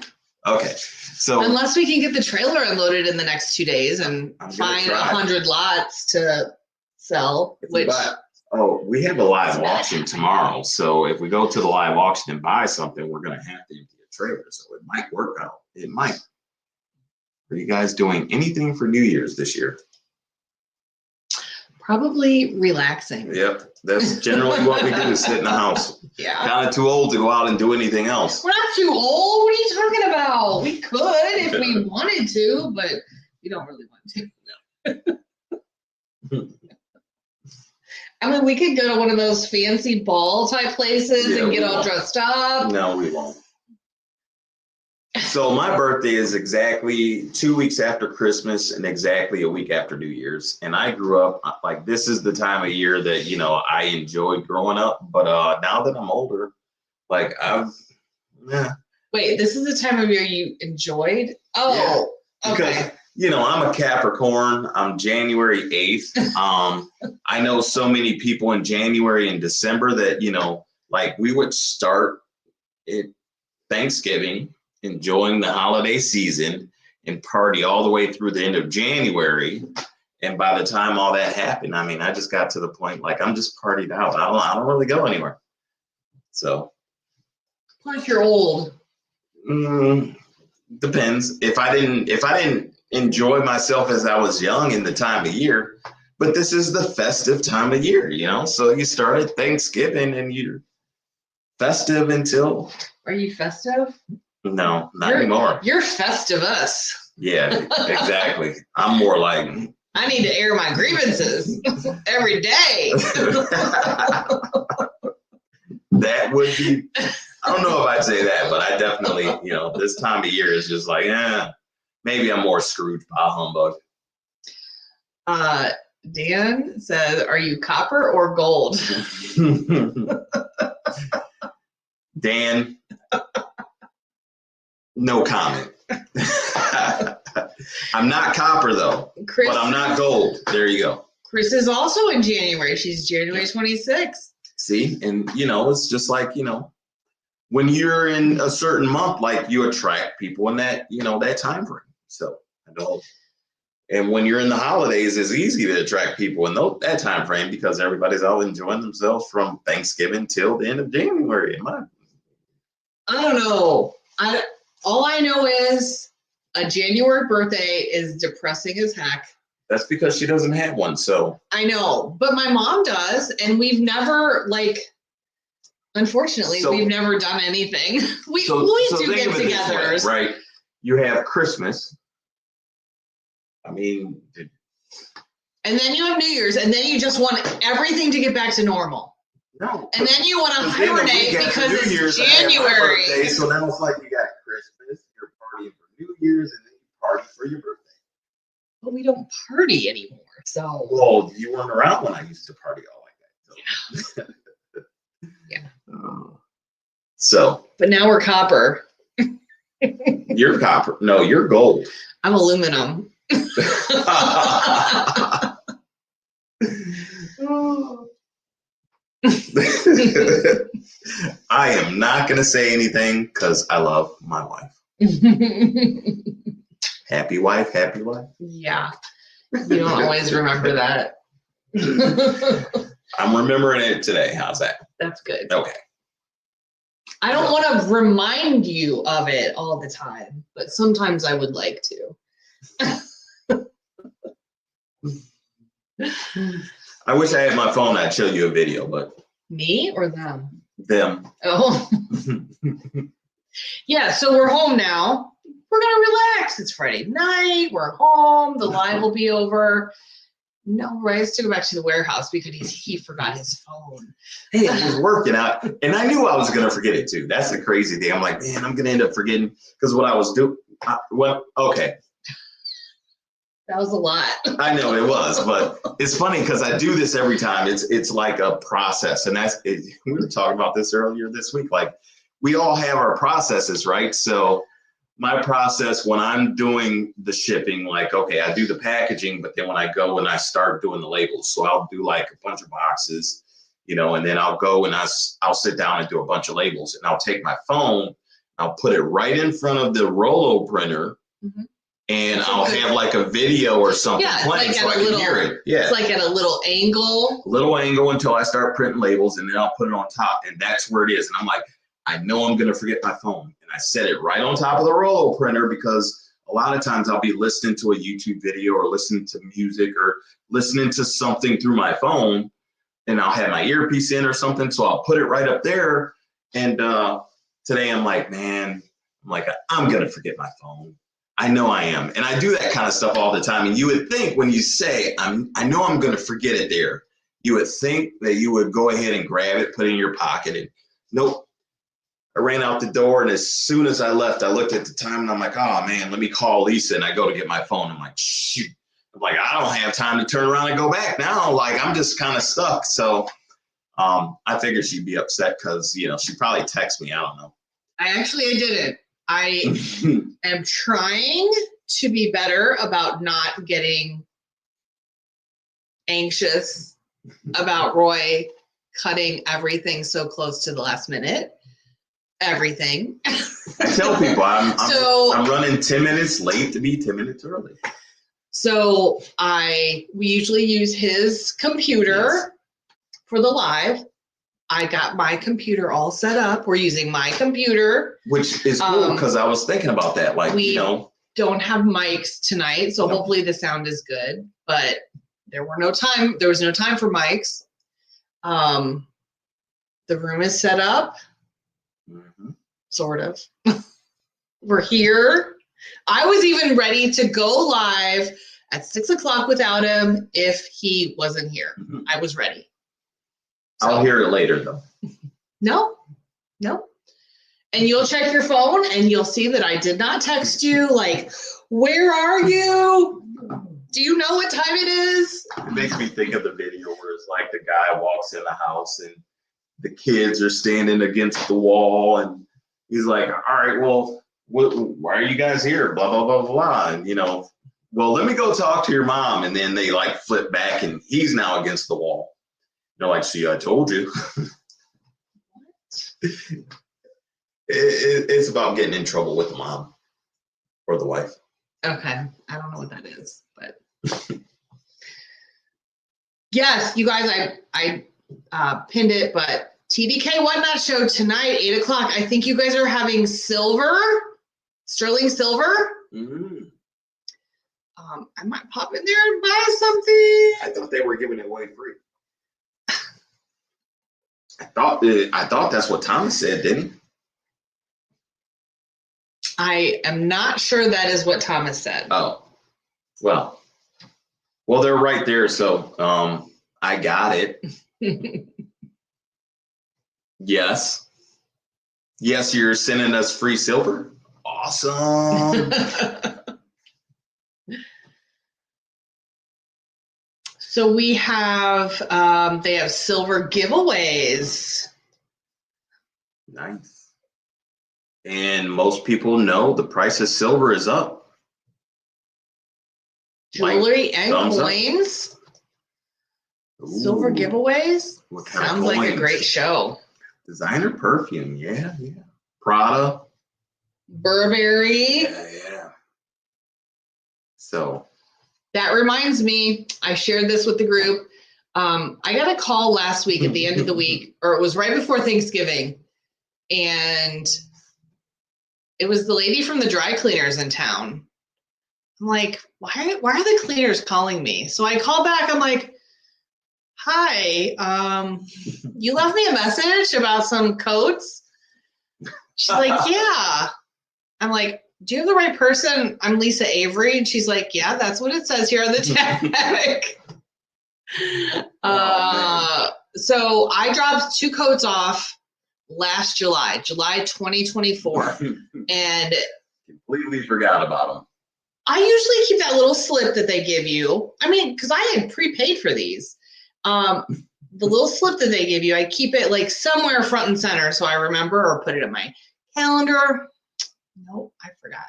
Okay, so unless we can get the trailer unloaded in the next 2 days and find 100 lots to sell, we have a live auction tomorrow. So if we go to the live auction and buy something, we're going to have to empty a trailer. So it might work out. It might. Are you guys doing anything for New Year's this year? Probably relaxing. Yep, that's generally what we do, is sit in the house. Yeah. Kind of too old to go out and do anything else. We're not too old. What are you talking about? We could if we wanted to, but we don't really want to. No. I mean, we could go to one of those fancy ball type places and get all dressed up. No, we won't. So my birthday is exactly 2 weeks after Christmas and exactly a week after New Year's. And I grew up like, this is the time of year that, you know, I enjoyed growing up. But now that I'm older, like Wait, this is the time of year you enjoyed? Oh, yeah, because, you know, I'm a Capricorn. I'm January 8th. I know so many people in January and December that, you know, like we would start at Thanksgiving, enjoying the holiday season, and party all the way through the end of January. And by the time all that happened, I mean, I just got to the point, like, I'm just partied out. I don't really go anywhere. So. Plus you're old. Depends. If I didn't enjoy myself as I was young in the time of year, but this is the festive time of year, you know? So you start at Thanksgiving and you're festive until. Are you festive? No, not anymore. You're Festivus. Yeah, exactly. I'm more like. I need to air my grievances every day. That would be, I don't know if I'd say that, but I definitely, you know, this time of year is just like, maybe I'm more Scrooge bah humbug. Dan says, are you copper or gold? Dan, no comment. I'm not copper though, Chris, but I'm not gold. There you go. Chris is also in January. She's January 26th. See, and you know, it's just like, you know, when you're in a certain month, like you attract people in that, you know, that time frame. So I don't. And when you're in the holidays, it's easy to attract people in that time frame because everybody's all enjoying themselves from Thanksgiving till the end of January. I don't know. All I know is a January birthday is depressing as heck. That's because she doesn't have one, so. I know, but my mom does, and we've never, unfortunately, we've never done anything. We do get-togethers. Right? You have Christmas, I mean, And then you have New Year's, and then you just want everything to get back to normal. no. And then you want to 'cause then the hibernate week after because New it's Year's, I had my January. birthday, so now it's like you got Christmas, you're partying for New Year's, and then you party for your birthday. But we don't party anymore, so. Well, you weren't around when I used to party all like that. So. Yeah. So But now we're copper. you're copper. No, you're gold. I'm aluminum. I am not going to say anything because I love my wife. Happy wife, happy life. Yeah. You don't always remember that. I'm remembering it today. How's that? That's good. Okay. I don't want to remind you of it all the time, but sometimes I would like to. I wish I had my phone. I'd show you a video, but Me or them? them. Oh. Yeah, so we're home now. We're going to relax. It's Friday night. We're home. The live will be over. No, Ray has to go back to the warehouse because he forgot his phone. Hey, it was working out. And I knew I was going to forget it too. That's the crazy thing. I'm like, man, I'm going to end up forgetting because what I was doing. Okay. That was a lot. I know it was, but it's funny because I do this every time. It's like a process. And we were talking about this earlier this week. Like we all have our processes, right? So my process when I'm doing the shipping, like, okay, I do the packaging, but then when I go and I start doing the labels, so I'll do like a bunch of boxes, and then I'll go and I'll sit down and do a bunch of labels, and I'll take my phone, I'll put it right in front of the Rollo printer, and I'll have like a video or something playing so I can hear it. Yeah. It's like at a little angle. Little angle until I start printing labels, and then I'll put it on top, and that's where it is. And I'm like, I know I'm going to forget my phone. And I set it right on top of the Rollo printer because a lot of times I'll be listening to a YouTube video or listening to music or listening to something through my phone, and I'll have my earpiece in or something. So I'll put it right up there. And today I'm like, man, I'm going to forget my phone. I know I am. And I do that kind of stuff all the time. And you would think when you say, I know I'm going to forget it there, you would think that you would go ahead and grab it, put it in your pocket. And nope. I ran out the door, and as soon as I left, I looked at the time, and I'm like, oh, man, let me call Lisa. And I go to get my phone. I'm like, shoot. I'm like, I don't have time to turn around and go back now. Like, I'm just kind of stuck. So I figured she'd be upset because, she'd probably text me. I don't know. I didn't. I am trying to be better about not getting anxious about Roy cutting everything so close to the last minute. Everything. I tell people I'm running 10 minutes late to be 10 minutes early. So we usually use his computer for the live. I got my computer all set up. We're using my computer. Which is cool because I was thinking about that. Like, we don't have mics tonight, so hopefully the sound is good. But there was no time for mics. The room is set up. Sort of. We're here. I was even ready to go live at 6:00 without him if he wasn't here. I was ready. So, I'll hear it later though. No. And you'll check your phone and you'll see that I did not text you. Like, where are you? Do you know what time it is? It makes me think of the video where it's like the guy walks in the house and the kids are standing against the wall and he's like, all right, well, why are you guys here? Blah, blah, blah, blah. And, well, let me go talk to your mom. And then they like flip back and he's now against the wall. They're like, see, I told you. It's about getting in trouble with the mom or the wife. Okay. I don't know what that is, but yes, you guys, I pinned it, but TDK Whatnot Show tonight, 8:00. I think you guys are having sterling silver. I might pop in there and buy something. I thought they were giving it away free. I thought that's what Thomas said, didn't he? I am not sure that is what Thomas said. Oh. Well, they're right there. So I got it. Yes. Yes, you're sending us free silver. Awesome. So we have, they have silver giveaways. Nice. And most people know the price of silver is up. Jewelry and thumbs up. coins. Silver Ooh, giveaways. what kind of Sounds like a coins? great show. Designer perfume, yeah. Prada. Burberry. Yeah. So. That reminds me, I shared this with the group. I got a call last week at the end of the week, or it was right before Thanksgiving, and it was the lady from the dry cleaners in town. I'm like, why are the cleaners calling me? So I call back. I'm like, hi, you left me a message about some coats. She's like, yeah. I'm like, do you have the right person? I'm Lisa Avery. And she's like, yeah, that's what it says here on the tag. So I dropped 2 coats off last July 2024. And completely forgot about them. I usually keep that little slip that they give you. I mean, because I had prepaid for these. The little slip that they give you, I keep it like somewhere front and center so I remember, or put it in my calendar. Nope, I forgot.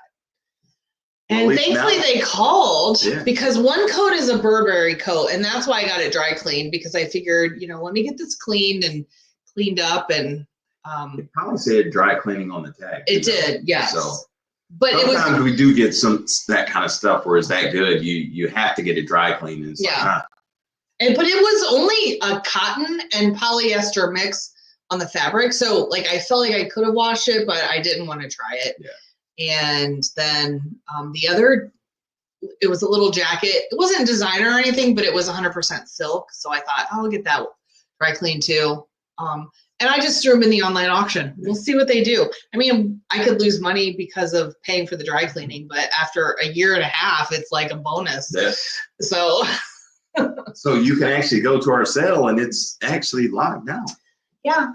And thankfully they called, because one coat is a Burberry coat, and that's why I got it dry cleaned, because I figured, let me get this cleaned and cleaned up. And it probably said dry cleaning on the tag. It did, yes. So, but sometimes we do get that kind of stuff where it's that good, you have to get it dry cleaned. And but it was only a cotton and polyester mix on the fabric, so like I felt like I could have washed it, but I didn't want to try it. And then the other, it was a little jacket. It wasn't designer or anything, but it was 100% silk. So I thought, I'll get that dry clean too. And I just threw them in the online auction. We'll see what they do. I mean, I could lose money because of paying for the dry cleaning, but after a year and a half, it's like a bonus. So. So you can actually go to our sale and it's actually locked down. Yeah.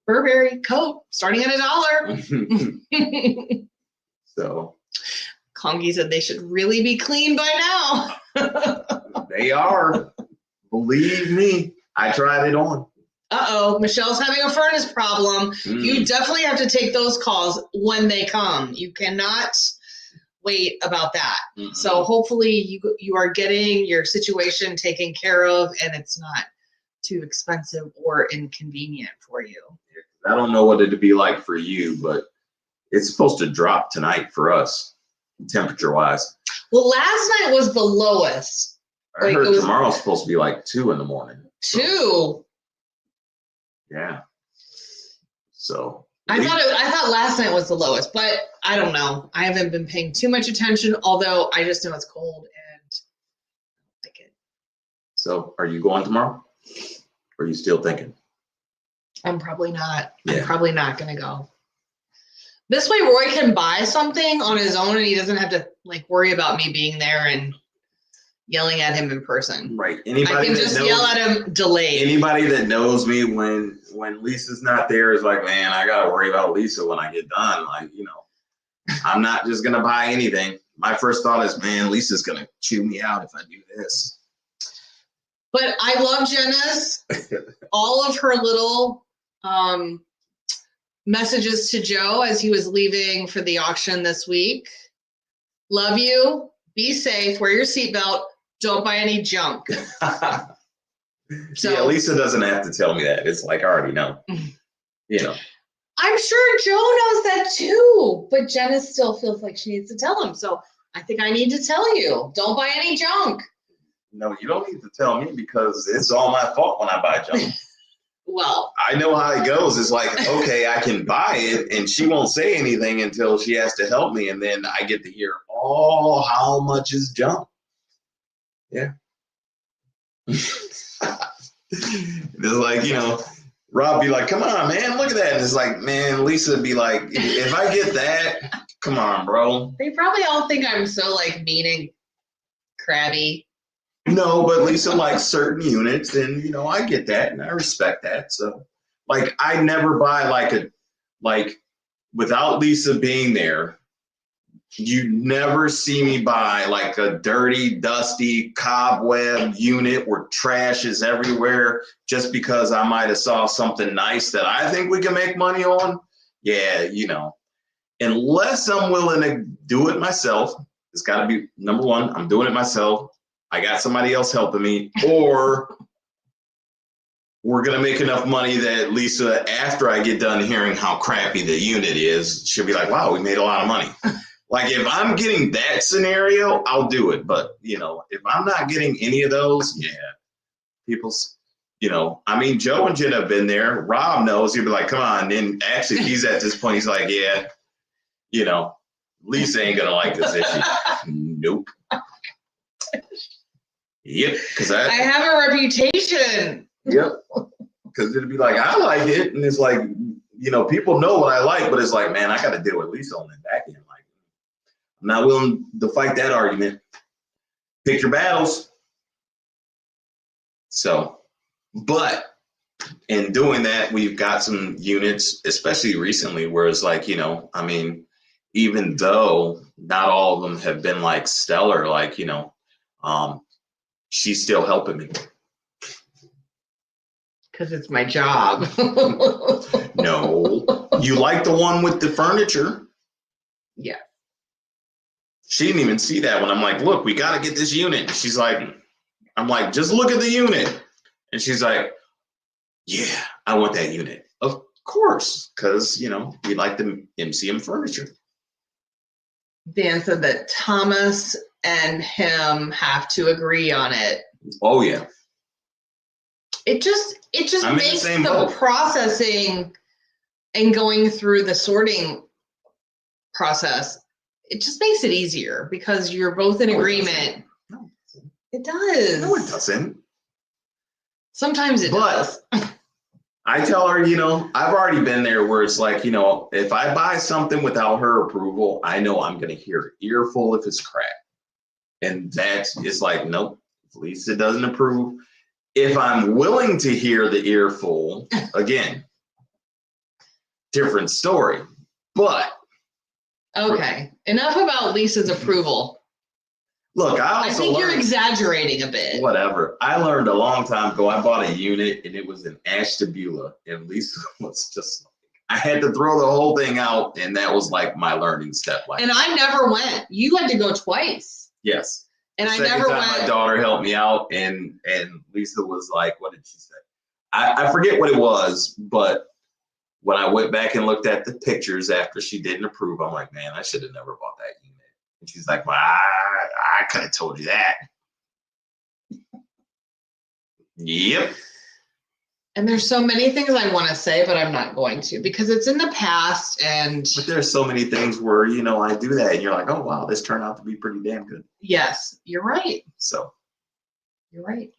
Burberry coat starting at $1. So Congy said they should really be clean by now. They are. Believe me, I tried it on. Uh-oh, Michelle's having a furnace problem. You definitely have to take those calls when they come. You cannot wait about that. So hopefully you are getting your situation taken care of and it's not too expensive or inconvenient for you. I don't know what it'd be like for you, but it's supposed to drop tonight for us, temperature wise. Well, last night was the lowest. I heard tomorrow's supposed to be like 2 in the morning. 2? Yeah. So I thought last night was the lowest, but I don't know. I haven't been paying too much attention, although I just know it's cold and I like it. So are you going tomorrow? Or are you still thinking? I'm probably not. Yeah. I'm probably not going to go. This way Roy can buy something on his own and he doesn't have to like worry about me being there and yelling at him in person. Right. I can just yell at him delayed. Anybody that knows me when Lisa's not there is like, man, I got to worry about Lisa when I get done. Like, I'm not just going to buy anything. My first thought is, man, Lisa's going to chew me out if I do this. But I love Jenna's. All of her little messages to Joe as he was leaving for the auction this week. Love you. Be safe. Wear your seatbelt. Don't buy any junk. So, yeah, Lisa doesn't have to tell me that. It's like I already know. I'm sure Joe knows that too, but Jenna still feels like she needs to tell him. So I think I need to tell you. Don't buy any junk. No, you don't need to tell me because it's all my fault when I buy junk. Well, I know how it goes. It's like, okay, I can buy it and she won't say anything until she has to help me. And then I get to hear, oh, how much is junk? Yeah. It's like, Rob be like, come on, man, look at that. And it's like, man, Lisa be like, if I get that, come on, bro. They probably all think I'm so like mean and crabby. No, but Lisa likes certain units, and you know, I get that and I respect that. So like I never buy like without Lisa being there, you never see me buy like a dirty, dusty cobweb unit where trash is everywhere just because I might have saw something nice that I think we can make money on. Yeah, you know, unless I'm willing to do it myself, it's got to be number one, I'm doing it myself. I got somebody else helping me, or we're going to make enough money that Lisa, after I get done hearing how crappy the unit is, she'll be like, wow, we made a lot of money. Like if I'm getting that scenario, I'll do it. But, you know, if I'm not getting any of those, yeah, people's, you know, I mean, Joe and Jen have been there. Rob knows. He'll be like, come on. And actually, he's at this point, he's like, yeah, you know, Lisa ain't going to like this issue. Nope. Yep. Because I have a reputation. Yep. Because it'd be like, I like it. And it's like, you know, people know what I like, but it's like, man, I got to deal with Lisa on the back end. Like, I'm not willing to fight that argument. Pick your battles. So, but in doing that, we've got some units, especially recently, where it's like, you know, I mean, even though not all of them have been like stellar, like, you know, she's still helping me. Because it's my job. No. You like the one with the furniture? Yeah. She didn't even see that when I'm like, look, we got to get this unit. She's like, I'm like, just look at the unit. And she's like, yeah, I want that unit. Of course, because, you know, we like the MCM furniture. Dan said that Thomas and him have to agree on it. Oh, yeah. It just I'm makes in the same the boat. processing and going through the sorting process, it just makes it easier because you're both in agreement. No, It does. no, it doesn't. Sometimes it does. I tell her, you know, I've already been there where it's like, you know, if I buy something without her approval, I know I'm going to hear an earful if it's crap. And that's, it's like, nope, if Lisa doesn't approve. If I'm willing to hear the earful, again, different story. But Okay, enough about Lisa's approval. look, I think you're exaggerating a bit. Whatever. I learned a long time ago. I bought a unit and it was in Ashtabula, and Lisa was just, I had to throw the whole thing out, and that was like my learning step. Like, And I never went. You had to go twice. yes. And The I second never time went. my daughter helped me out, and Lisa was like, what did she say? I forget what it was, but when I went back and looked at the pictures after she didn't approve, I'm like, man, I should have never bought that unit. And she's like, well, I could have told you that. Yep. And there's so many things I want to say, but I'm not going to because it's in the past. And But there's so many things where, you know, I do that and you're like, oh, wow, this turned out to be pretty damn good. yes, you're right. So. You're right.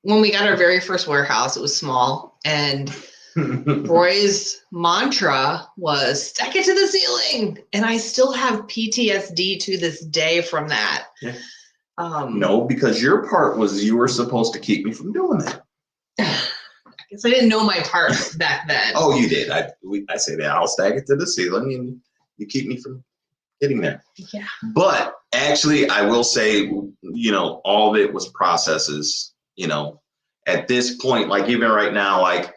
When we got our very first warehouse, it was small, and Roy's mantra was "stack it to the ceiling," and I still have PTSD to this day from that. Yeah. No, because your part was you were supposed to keep me from doing that. I guess I didn't know my part back then. Oh, you did. I say that I'll stack it to the ceiling, and you keep me from getting there. Yeah. But actually, I will say, you know, all of it was processes. You know, at this point, like even right now, like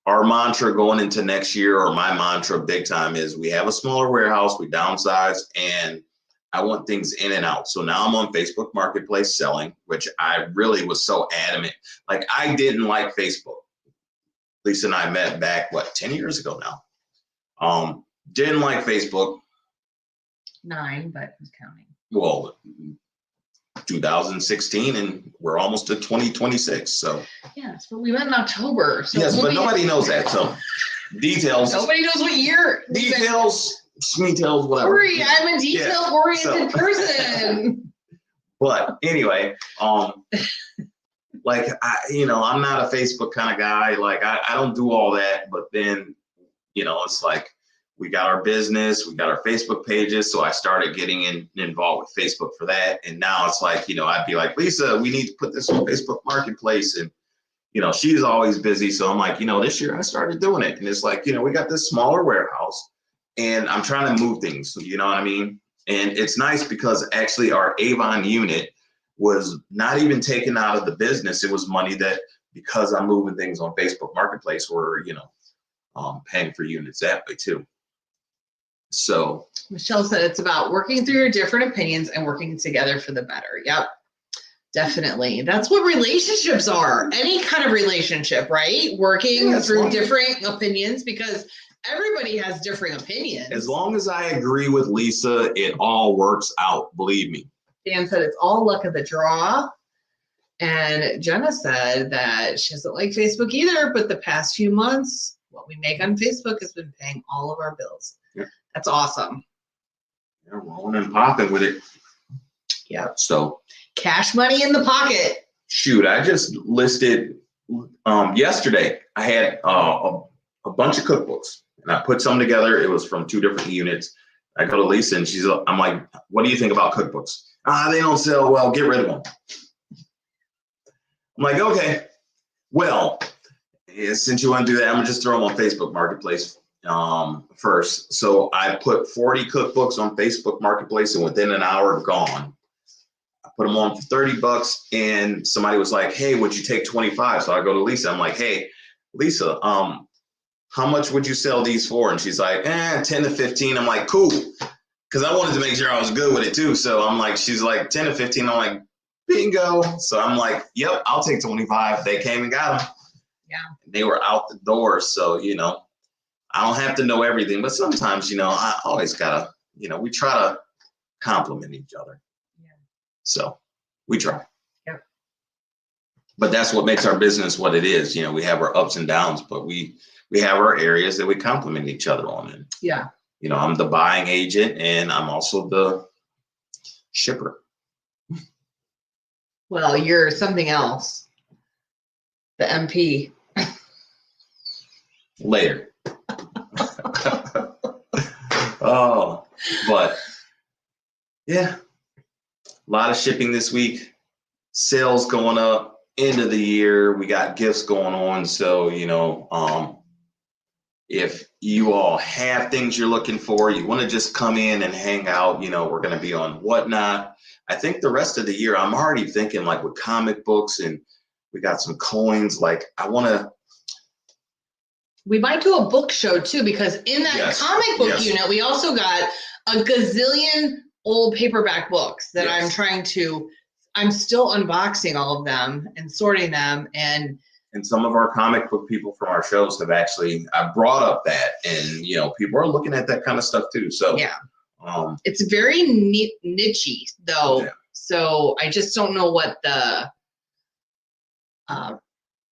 our mantra going into next year, or my mantra big time, is we have a smaller warehouse, we downsize, and I want things in and out. So now I'm on Facebook Marketplace selling, which I really was so adamant. Like I didn't like Facebook. Lisa and I met back, 10 years ago now. Didn't like Facebook. 9, but who's counting? Well, 2016, and we're almost to 2026. So yes, but we met in October. So yes, but nobody knows that. So details. Nobody knows what year. Details. Details. Whatever. Sorry, I'm a detail-oriented person. But anyway, like I'm not a Facebook kind of guy. Like I don't do all that. But then, it's like we got our business, we got our Facebook pages. So I started getting involved with Facebook for that. And now it's like, you know, I'd be like, Lisa, we need to put this on Facebook Marketplace. And, you know, she's always busy. So I'm like, you know, this year I started doing it. And it's like, you know, we got this smaller warehouse and I'm trying to move things, you know what I mean? And it's nice because actually our Avon unit was not even taken out of the business. It was money that, because I'm moving things on Facebook Marketplace, we're, you know, paying for units that way too. So Michelle said it's about working through your different opinions and working together for the better. Yep. Definitely. That's what relationships are. Any kind of relationship, right? Working through different opinions, because everybody has different opinions. As long as I agree with Lisa, it all works out. Believe me. Dan said it's all luck of the draw. And Jenna said that she doesn't like Facebook either, but the past few months, what we make on Facebook has been paying all of our bills. Yeah. That's awesome. They're rolling and popping with it. Yeah. So cash money in the pocket. Shoot, I just listed yesterday. I had a bunch of cookbooks, and I put some together. It was from 2 different units. I go to Lisa, and I'm like, "What do you think about cookbooks?" They don't sell well. Get rid of them. I'm like, okay. Well, since you want to do that, I'm gonna just throw them on Facebook Marketplace first. So I put 40 cookbooks on Facebook Marketplace, and within an hour, gone. Put them on for $30, and somebody was like, "Hey, would you take 25?" So I go to Lisa. I'm like, "Hey, Lisa, how much would you sell these for?" And she's like, 10 to 15. I'm like, cool, because I wanted to make sure I was good with it too. So I'm like, she's like 10 to 15. I'm like, bingo. So I'm like, yep, I'll take 25. They came and got them. Yeah. They were out the door. So, you know, I don't have to know everything, but sometimes, you know, I always gotta, you know, we try to compliment each other. So we try. Yep. But that's what makes our business what it is. You know, we have our ups and downs, but we have our areas that we complement each other on. And, yeah. You know, I'm the buying agent and I'm also the shipper. Well, you're something else. The MP. Later. Oh, but yeah. A lot of shipping this week, sales going up, end of the year, we got gifts going on. So, you know, if you all have things you're looking for, you want to just come in and hang out, you know, we're going to be on Whatnot. I think the rest of the year, I'm already thinking like with comic books, and we got some coins. Like we might do a book show too, because in that comic book unit, we also got a gazillion old paperback books that I'm still unboxing all of them and sorting them. And some of our comic book people from our shows have actually, I brought up that, and, you know, people are looking at that kind of stuff too. So yeah, it's very niche-y though. Yeah. So I just don't know what the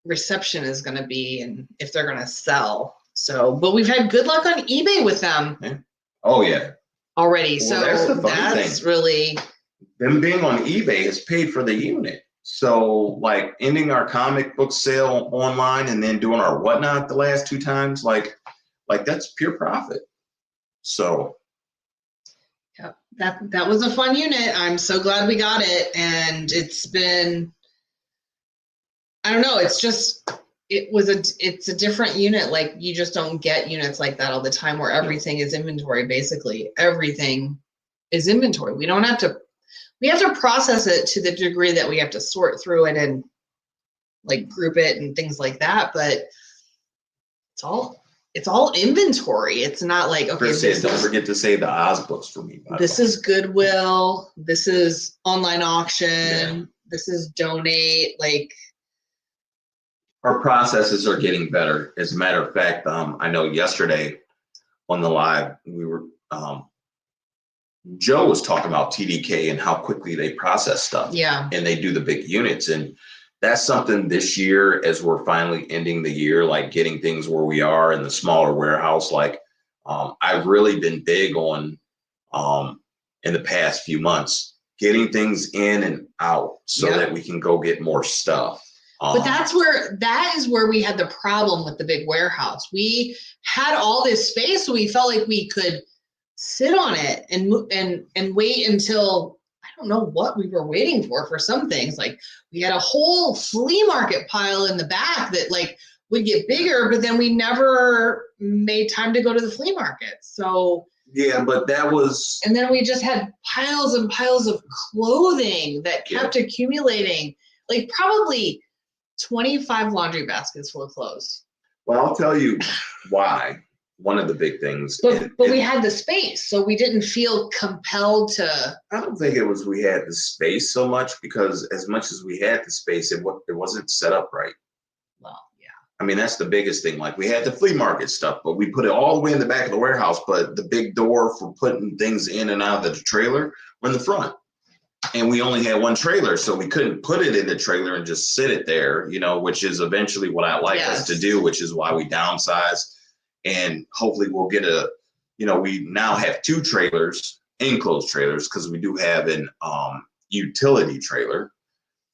reception is going to be and if they're going to sell. So, but we've had good luck on eBay with them. Yeah. Oh yeah. Already. Well, so that's really, them being on eBay has paid for the unit. So like ending our comic book sale online and then doing our Whatnot the last 2 times, like that's pure profit. So yeah, that was a fun unit. I'm so glad we got it. And it's been, I don't know, it's a different unit. Like you just don't get units like that all the time where everything is inventory. Basically everything is inventory. We have to process it to the degree that we have to sort through it and like group it and things like that. But it's all inventory. It's not like, okay, don't forget to say the Oz books for me. This is Goodwill. This is online auction. Yeah. This is donate. Like, our processes are getting better. As a matter of fact, I know yesterday on the live, we were, Joe was talking about TDK and how quickly they process stuff. Yeah. And they do the big units. And that's something this year, as we're finally ending the year, like getting things where we are in the smaller warehouse. Like, I've really been big on, in the past few months, getting things in and out so that we can go get more stuff. But that is where we had the problem with the big warehouse. We had all this space, so we felt like we could sit on it and wait until, I don't know what we were waiting for some things. Like we had a whole flea market pile in the back that like would get bigger, but then we never made time to go to the flea market. So yeah, but that was, and then we just had piles and piles of clothing that kept accumulating, like probably 25 laundry baskets full of clothes. well, I'll tell you why. One of the big things. But we had the space, so we didn't feel compelled to. I don't think it was we had the space so much, because as much as we had the space, it wasn't set up right. Well, yeah. I mean, that's the biggest thing. Like we had the flea market stuff, but we put it all the way in the back of the warehouse, but the big door for putting things in and out of the trailer were in the front. And we only had one trailer, so we couldn't put it in the trailer and just sit it there, you know, which is eventually what I like us to do, which is why we downsized. And hopefully we'll get we now have 2 trailers, enclosed trailers, because we do have an utility trailer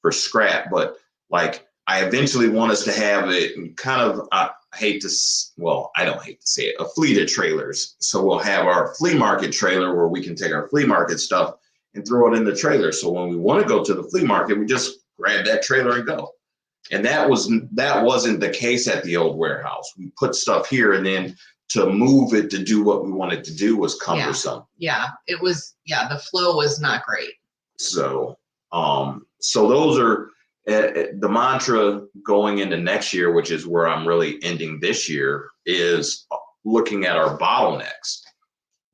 for scrap. But like, I eventually want us to have it kind of, I don't hate to say it, a fleet of trailers. So we'll have our flea market trailer where we can take our flea market stuff and throw it in the trailer. So when we want to go to the flea market, we just grab that trailer and go. And that wasn't the case at the old warehouse. We put stuff here, and then to move it to do what we wanted to do was cumbersome. Yeah, it was. Yeah, the flow was not great. So, so those are the mantra going into next year, which is where I'm really ending this year, is looking at our bottlenecks.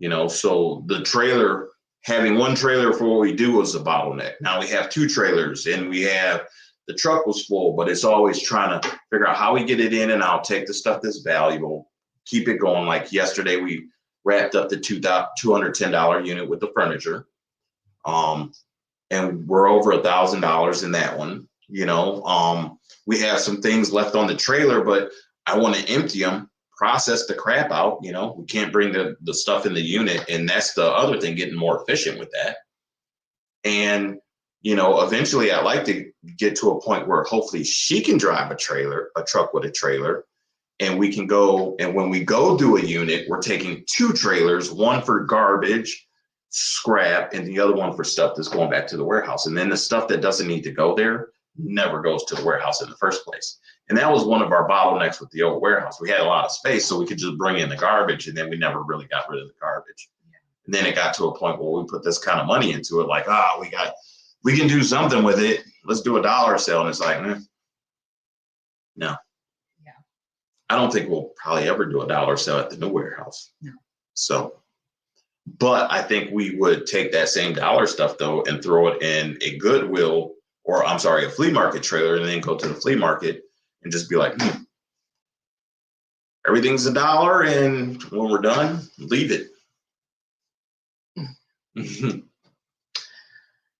You know, so the trailer, having one trailer for what we do was a bottleneck. Now we have 2 trailers, and we have. The truck was full, but it's always trying to figure out how we get it in and out, take the stuff that's valuable, keep it going. Like yesterday, we wrapped up the $210 unit with the furniture. And we're over $1,000 in that one. You know, we have some things left on the trailer, but I want to empty them, process the crap out. You know, we can't bring the stuff in the unit. And that's the other thing, getting more efficient with that. And you know, eventually I'd like to get to a point where hopefully she can drive a truck with a trailer, and we can go. And when we go do a unit, we're taking 2 trailers, one for garbage, scrap, and the other one for stuff that's going back to the warehouse. And then the stuff that doesn't need to go there never goes to the warehouse in the first place. And that was one of our bottlenecks with the old warehouse. We had a lot of space, so we could just bring in the garbage, and then we never really got rid of the garbage. And then it got to a point where we put this kind of money into it, like, we can do something with it. Let's do a dollar sale. And it's like, no. Yeah. I don't think we'll probably ever do a dollar sale at the new warehouse. No. So, but I think we would take that same dollar stuff though and throw it in a Goodwill, or I'm sorry, a flea market trailer, and then go to the flea market and just be like, everything's $1, and when we're done, leave it.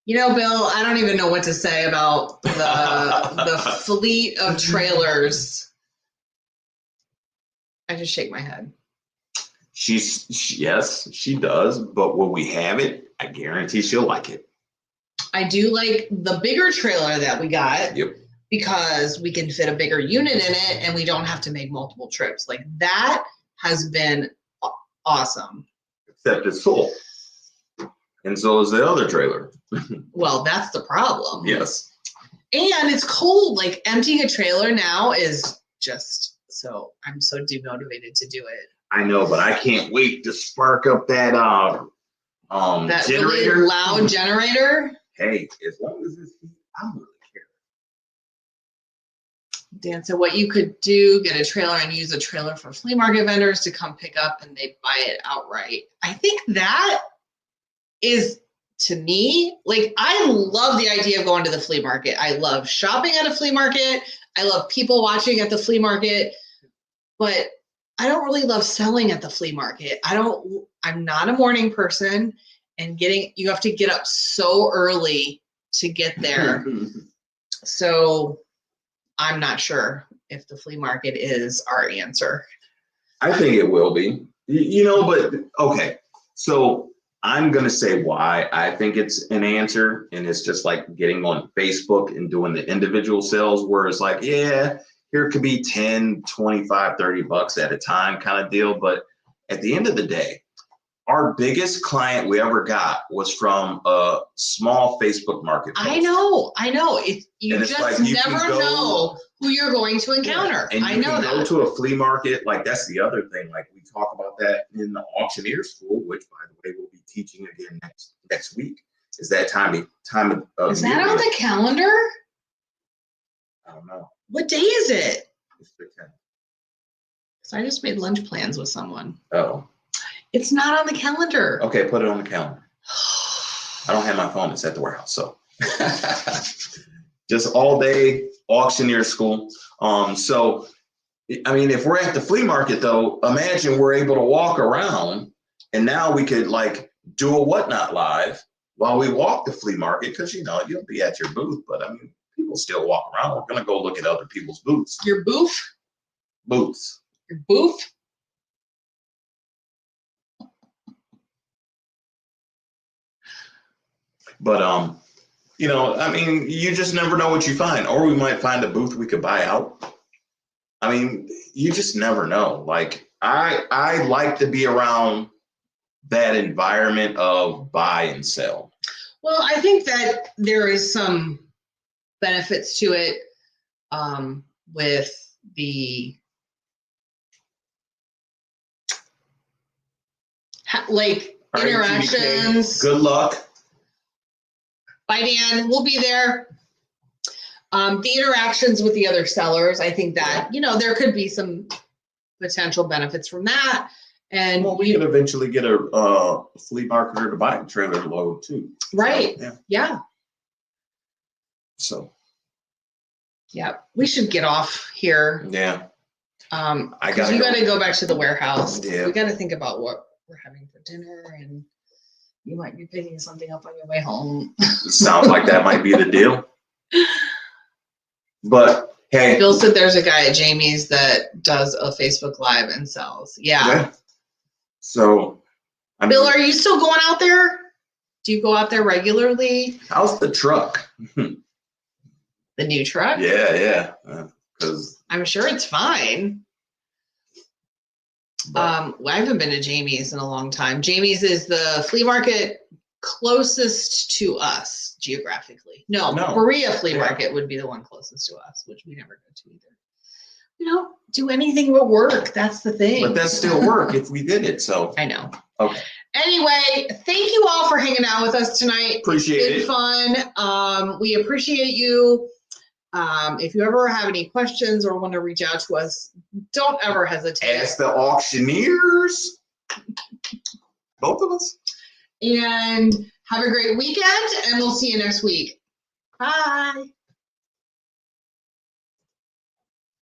You know, Bill, I don't even know what to say about the fleet of trailers. I just shake my head. Yes, she does. But when we have it, I guarantee she'll like it. I do like the bigger trailer that we got. Yep. Because we can fit a bigger unit in it, and we don't have to make multiple trips. Like that has been awesome. Except it's full. And so is the other trailer. Well, that's the problem. Yes. And it's cold. Like emptying a trailer now is just so, I'm so demotivated to do it. I know, but I can't wait to spark up that that generator. Really loud generator. Hey, as long as it's heat, I don't really care. Dan, so what you could do, get a trailer and use a trailer for flea market vendors to come pick up, and they buy it outright. I think that is, to me, like, I love the idea of going to the flea market. I love shopping at a flea market. I love people watching at the flea market, but I don't really love selling at the flea market. I'm not a morning person, and you have to get up so early to get there. So I'm not sure if the flea market is our answer. I think it will be, but okay. So I'm gonna say why I think it's an answer, and it's just like getting on Facebook and doing the individual sales where it's like, yeah, here could be 10, 25, 30 bucks at a time kind of deal. But at the end of the day, our biggest client we ever got was from a small Facebook marketplace. I know. You And it's just like you never can go- know who you're going to encounter. And I you know can go that. to a flea market. Like that's the other thing. Like we talk about that in the auctioneer school, which by the way we'll be teaching again next week. Is that time of Is that on the calendar? I don't know. What day is it? It's the 10th. So I just made lunch plans with someone. Oh, It's not on the calendar. okay. Put it on the calendar. I don't have my phone. It's at the warehouse. So just all day auctioneer school. So, I mean, if we're at the flea market though, imagine we're able to walk around and now we could like do a whatnot live while we walk the flea market. Cause you know, you'll be at your booth, but I mean, people still walk around. We're going to go look at other people's booths. Your booth? Booths. Your booth? But, you know, I mean, you just never know what you find, or we might find a booth we could buy out. I mean, you just never know. Like I like to be around that environment of buy and sell. Well, I think that there is some benefits to it with the like All right, interactions. Good luck. Bye, Dan. We'll be there. The interactions with the other sellers, I think that, you know, there could be some potential benefits from that. And Well, we could eventually get a flea marketer to buy a trailer load too. right. So, Yeah. So Yeah. We should get off here. yeah. I gotta you go. got to go back to the warehouse. Yeah. We got to think about what we're having for dinner, and you might be picking something up on your way home. Sounds like that might be the deal. But hey, Bill said there's a guy at Jamie's that does a Facebook Live and sells. Yeah. So, I mean, Bill, are you still going out there? Do you go out there regularly? how's the truck? The new truck? Yeah. Because I'm sure it's fine. Well, I haven't been to Jamie's in a long time. Jamie's is the flea market closest to us geographically. No. Berea Flea Market would be the one closest to us, which we never go to either. We don't do anything but work. That's the thing. But that's still work if we did it. So I know. Okay. Anyway, thank you all for hanging out with us tonight. Appreciate it. It's been fun. We appreciate you. If you ever have any questions or want to reach out to us, don't ever hesitate. Ask the auctioneers. Both of us. And have a great weekend, and we'll see you next week. Bye.